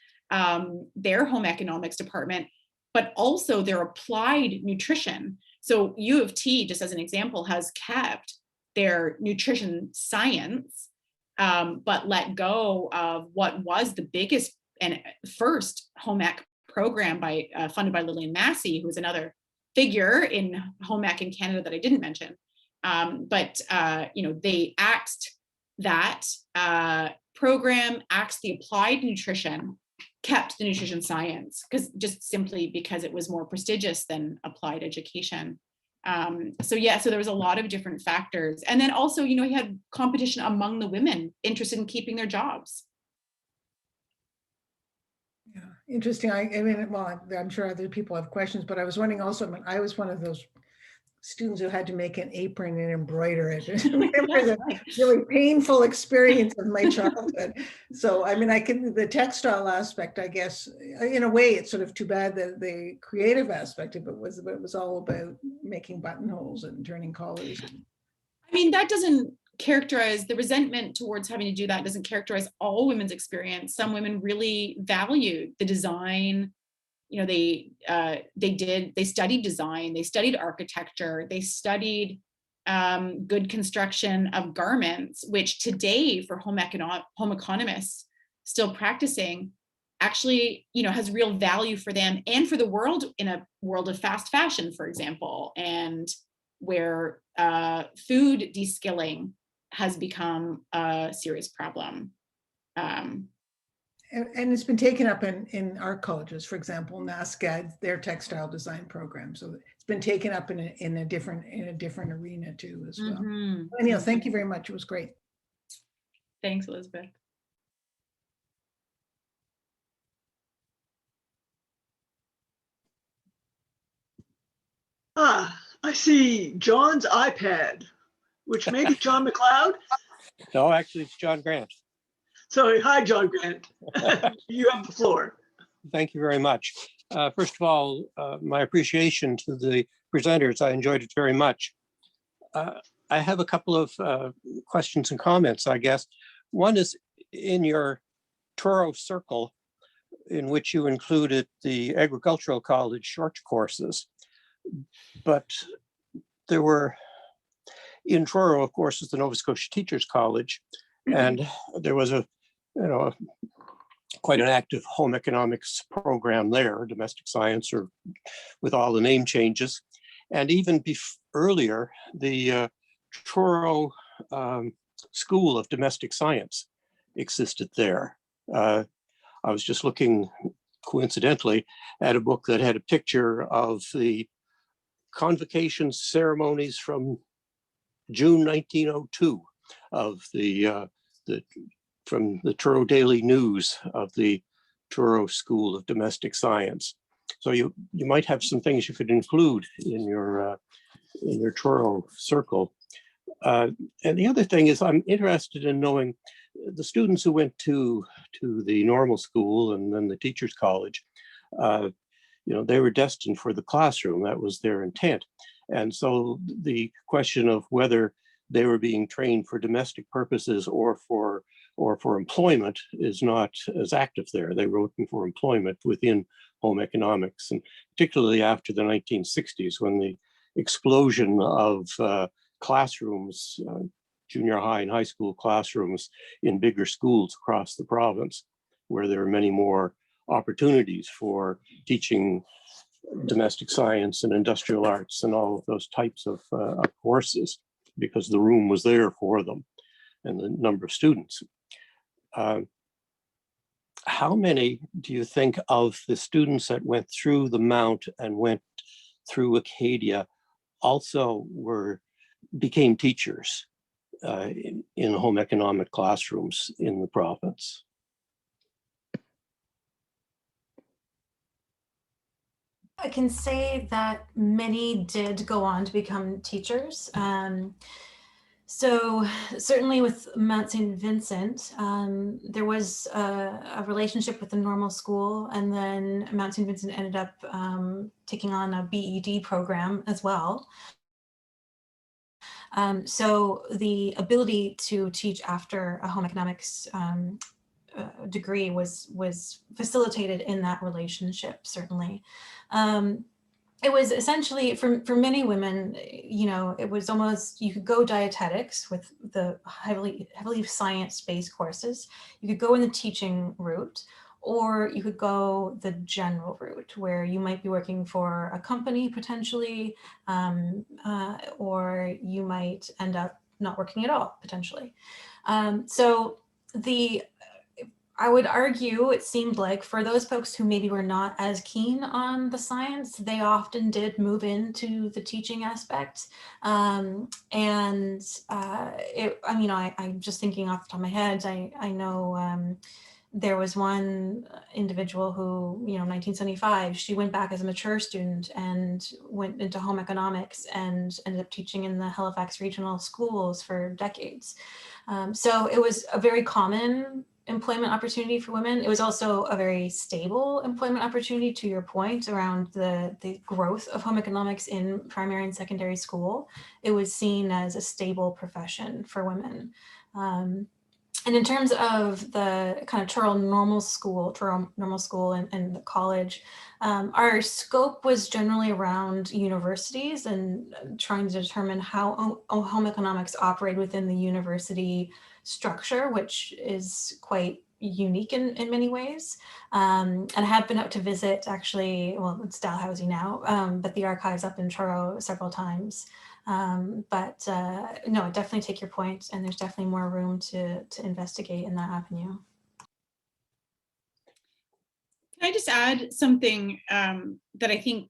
their home economics department, but also their applied nutrition. So U of T, just as an example, has kept their nutrition science, but let go of what was the biggest and first home ec program funded by Lillian Massey, who is another figure in home ec in Canada that I didn't mention. But they axed that program, axed the applied nutrition, kept the nutrition science, because it was more prestigious than applied education. So there was a lot of different factors. And then also, you had competition among the women interested in keeping their jobs.
Yeah, interesting. I mean, well, I'm sure other people have questions, but I was wondering also, I was one of those students who had to make an apron and embroider it. I remember the really painful experience of my childhood. So, I mean, the textile aspect, I guess, in a way, it's sort of too bad that the creative aspect of it was all about making buttonholes and turning collars.
I mean, that doesn't characterize the resentment towards having to do that, doesn't characterize all women's experience. Some women really valued the design. They studied design, they studied architecture, they studied good construction of garments, which today for home economists still practicing actually, has real value for them and for the world, in a world of fast fashion, for example, and where food de-skilling has become a serious problem.
And it's been taken up in our colleges, for example, NASCAD, their textile design program. So it's been taken up in a different arena too as well.
Mm-hmm.
Anyhow, thank you very much. It was great.
Thanks, Elizabeth.
Ah, I see John's iPad, which may be John McLeod.
No, actually, it's John Grant.
So, hi, John Grant. You have the floor.
Thank you very much. First of all, my appreciation to the presenters. I enjoyed it very much. I have a couple of questions and comments, I guess. One is in your Truro Circle, in which you included the Agricultural College short courses. But there were, in Truro, of course, is the Nova Scotia Teachers College, and there was a, quite an active home economics program there, domestic science, or with all the name changes. And even earlier, the Truro School of Domestic Science existed there. I was just looking coincidentally at a book that had a picture of the convocation ceremonies from June 1902 of from the Truro Daily News of the Truro School of Domestic Science. So you might have some things you could include in your Truro Circle. And the other thing is, I'm interested in knowing the students who went to the normal school and then the Teachers College. They were destined for the classroom. That was their intent. And so the question of whether they were being trained for domestic purposes or for employment is not as active there. They were looking for employment within home economics, and particularly after the 1960s, when the explosion of classrooms, junior high and high school classrooms in bigger schools across the province, where there are many more opportunities for teaching domestic science and industrial arts and all of those types of courses, because the room was there for them and the number of students. How many do you think of the students that went through the Mount and went through Acadia also became teachers in home economic classrooms in the province?
I can say that many did go on to become teachers. So certainly with Mount St. Vincent, there was a relationship with the normal school, and then Mount St. Vincent ended up taking on a BEd program as well. So the ability to teach after a home economics degree was facilitated in that relationship, certainly. It was essentially, for many women, it was almost, you could go dietetics with the heavily science-based courses. You could go in the teaching route, or you could go the general route, where you might be working for a company potentially, or you might end up not working at all, potentially. So I would argue, it seemed like for those folks who maybe were not as keen on the science, they often did move into the teaching aspect. I'm just thinking off the top of my head, I know there was one individual who, 1975, she went back as a mature student and went into home economics and ended up teaching in the Halifax regional schools for decades. So it was a very common employment opportunity for women. It was also a very stable employment opportunity, to your point around the growth of home economics in primary and secondary school. It was seen as a stable profession for women. And in terms of the kind of Truro Normal School and the college, our scope was generally around universities and trying to determine how home economics operate within the university structure, which is quite unique in many ways. And I have been out to visit, actually, well, it's Dalhousie now, but the archives up in Truro several times. But no, definitely take your point, and there's definitely more room to investigate in that avenue.
Can I just add something that I think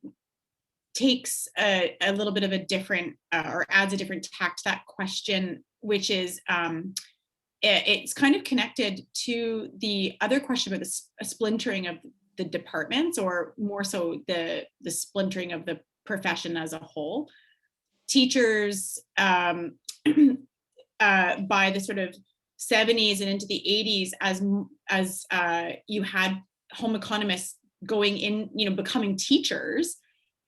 takes a little bit of a different or adds a different tact to that question, which is it's kind of connected to the other question about the splintering of the departments, or more so the splintering of the profession as a whole. Teachers by the sort of 70s and into the 80s, as you had home economists going in, becoming teachers,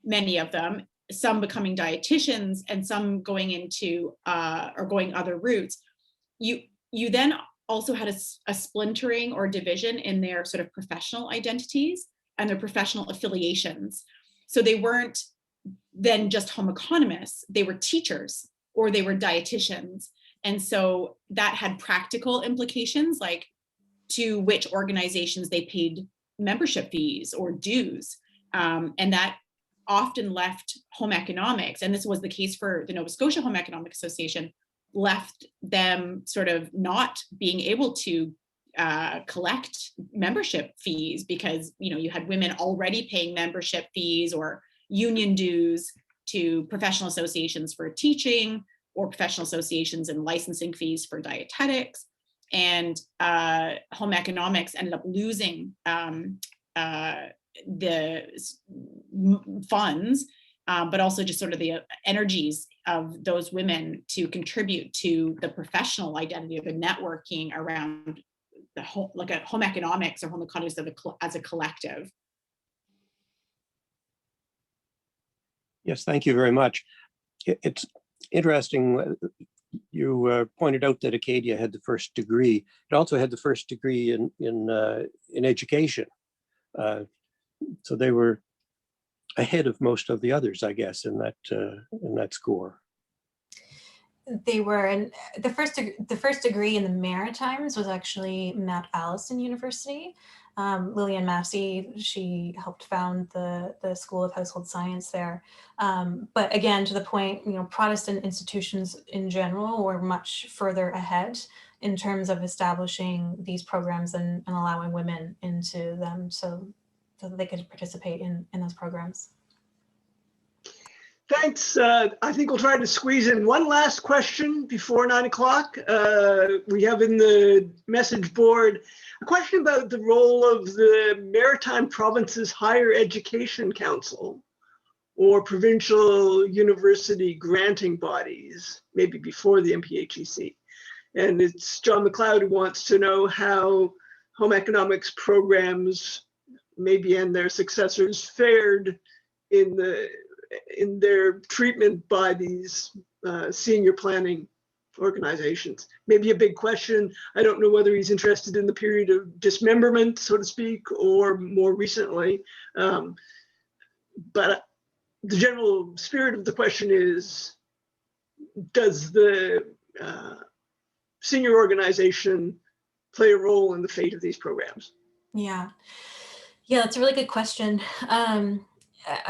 many of them, some becoming dietitians and some going into or going other routes. You then also had a splintering or division in their sort of professional identities and their professional affiliations. So they weren't then just home economists, they were teachers or they were dietitians. And so that had practical implications, like to which organizations they paid membership fees or dues. And that often left home economics, and this was the case for the Nova Scotia Home Economic Association, left them sort of not being able to collect membership fees, because you had women already paying membership fees or union dues to professional associations for teaching, or professional associations and licensing fees for dietetics. And home economics ended up losing the funds, but also just sort of the energies of those women to contribute to the professional identity of the networking around the home, like a home economics or home economics as a collective.
Yes, thank you very much. It's interesting. You pointed out that Acadia had the first degree. It also had the first degree in education. So they were ahead of most of the others, I guess, in that score.
They were, and the first degree in the Maritimes was actually Mount Allison University. Lillian Massey, she helped found the School of Household Science there. But again, to the point, Protestant institutions in general were much further ahead in terms of establishing these programs and allowing women into them so that they could participate in those programs.
Thanks. I think we'll try to squeeze in one last question before 9 o'clock. We have in the message board a question about the role of the Maritime Provinces Higher Education Council or provincial university granting bodies, maybe before the MPHEC. And it's John McLeod who wants to know how home economics programs, maybe and their successors, fared in their treatment by these senior planning organizations. Maybe a big question. I don't know whether he's interested in the period of dismemberment, so to speak, or more recently. But the general spirit of the question is, does the senior organization play a role in the fate of these programs?
Yeah, that's a really good question.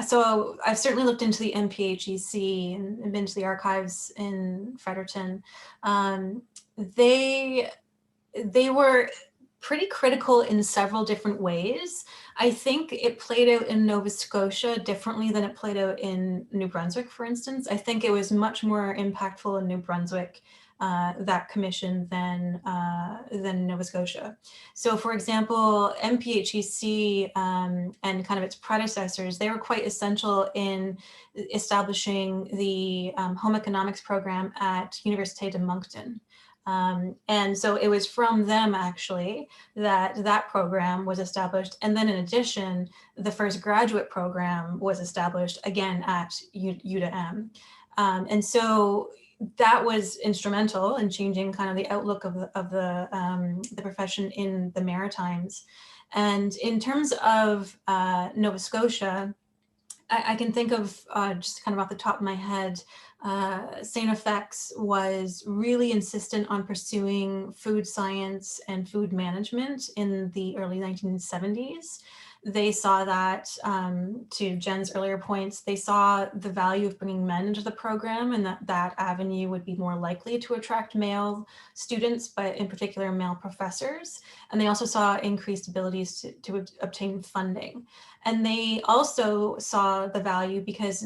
So I've certainly looked into the MPHEC and been to the archives in Fredericton. They were pretty critical in several different ways. I think it played out in Nova Scotia differently than it played out in New Brunswick, for instance. I think it was much more impactful in New Brunswick, that commission, than Nova Scotia. So for example, MPHEC and kind of its predecessors, they were quite essential in establishing the home economics program at Université de Moncton. And so it was from them actually that program was established. And then in addition, the first graduate program was established again at UDM. And so that was instrumental in changing kind of the outlook of the profession in the Maritimes. And in terms of Nova Scotia, I can think of just kind of off the top of my head, St. FX was really insistent on pursuing food science and food management in the early 1970s. they saw that, to Jen's earlier points, they saw the value of bringing men into the program, and that avenue would be more likely to attract male students, but in particular male professors. And they also saw increased abilities to obtain funding. And they also saw the value because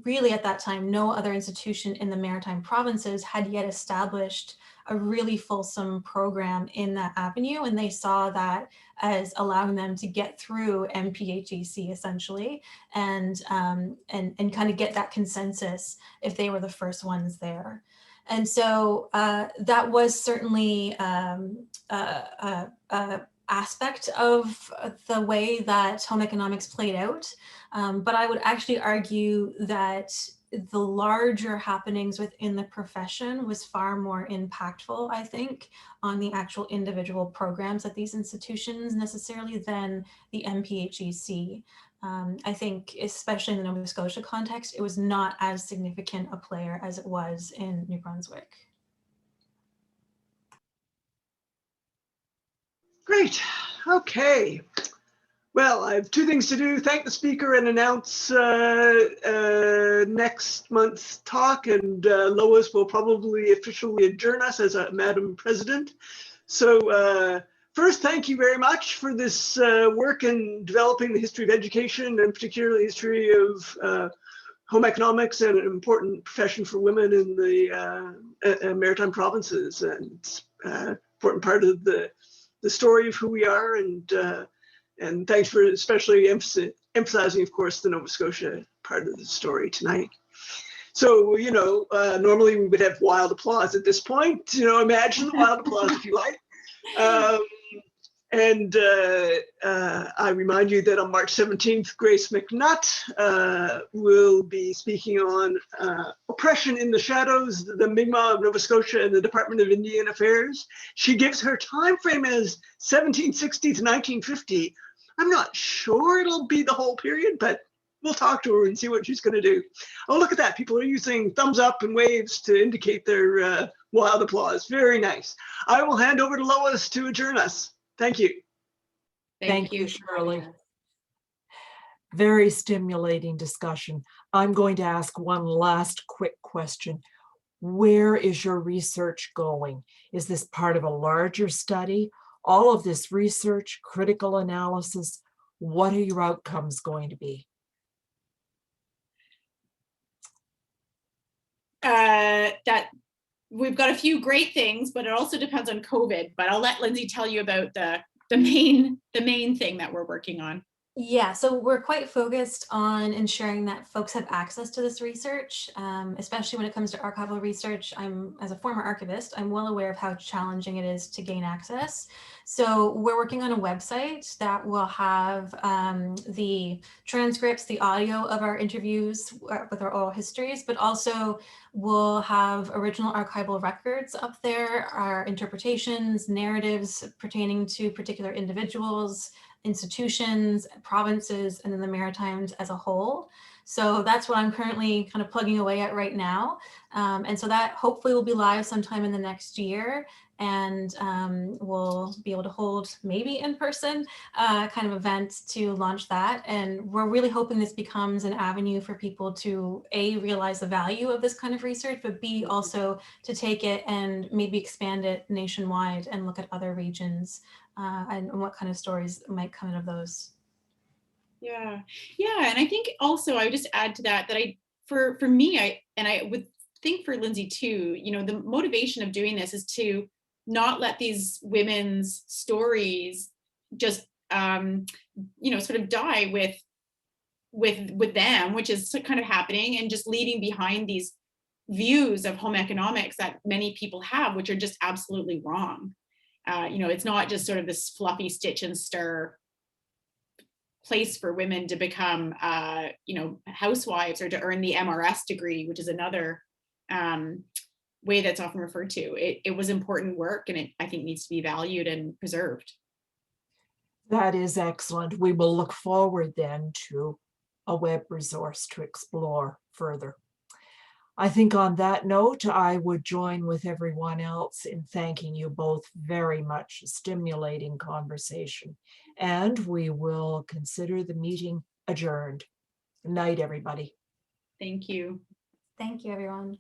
really at that time, no other institution in the Maritime provinces had yet established a really fulsome program in that avenue. And they saw that as allowing them to get through MPHEC essentially, and kind of get that consensus if they were the first ones there. And so that was certainly aspect of the way that home economics played out. But I would actually argue that the larger happenings within the profession was far more impactful, I think, on the actual individual programs at these institutions necessarily than the MPHEC. I think, especially in the Nova Scotia context, it was not as significant a player as it was in New Brunswick.
Great. Okay. Well, I have two things to do. Thank the speaker and announce next month's talk. And Lois will probably officially adjourn us as a Madam President. So first, thank you very much for this work in developing the history of education, and particularly the history of home economics, and an important profession for women in the Maritime provinces, and important part of the story of who we are, and thanks for especially emphasizing, of course, the Nova Scotia part of the story tonight. So, you know, normally we would have wild applause at this point. You know, imagine the wild applause if you like. I remind you that on March 17th, Grace McNutt will be speaking on oppression in the shadows, the Mi'kmaq of Nova Scotia and the Department of Indian Affairs. She gives her time frame as 1760 to 1950. I'm not sure it'll be the whole period, but we'll talk to her and see what she's going to do. Oh, look at that. People are using thumbs up and waves to indicate their wild applause. Very nice. I will hand over to Lois to adjourn us. Thank you.
Thank you, Shirley. Very stimulating discussion. I'm going to ask one last quick question. Where is your research going? Is this part of a larger study? All of this research, critical analysis, what are your outcomes going to be?
That we've got a few great things, but it also depends on COVID. But I'll let Lindsay tell you about the main thing that we're working on.
Yeah, so we're quite focused on ensuring that folks have access to this research, especially when it comes to archival research. As a former archivist, I'm well aware of how challenging it is to gain access. So we're working on a website that will have the transcripts, the audio of our interviews with our oral histories, but also we'll have original archival records up there, our interpretations, narratives pertaining to particular individuals, institutions, provinces, and then the Maritimes as a whole. So that's what I'm currently kind of plugging away at right now. And so that hopefully will be live sometime in the next year. And we'll be able to hold maybe in person kind of event to launch that. And we're really hoping this becomes an avenue for people to A, realize the value of this kind of research, but B, also to take it and maybe expand it nationwide and look at other regions and what kind of stories might come out of those.
Yeah, and I think also I would just add to that for me, I would think for Lindsay too, you know, the motivation of doing this is to not let these women's stories just you know, sort of die with them, which is kind of happening, and just leaving behind these views of home economics that many people have, which are just absolutely wrong. You know, it's not just sort of this fluffy stitch and stir place for women to become, you know, housewives or to earn the MRS degree, which is another way that's often referred to. It was important work, and it, I think, needs to be valued and preserved.
That is excellent. We will look forward then to a web resource to explore further. I think on that note, I would join with everyone else in thanking you both very much. Stimulating conversation. And we will consider the meeting adjourned. Good night, everybody.
Thank you.
Thank you, everyone.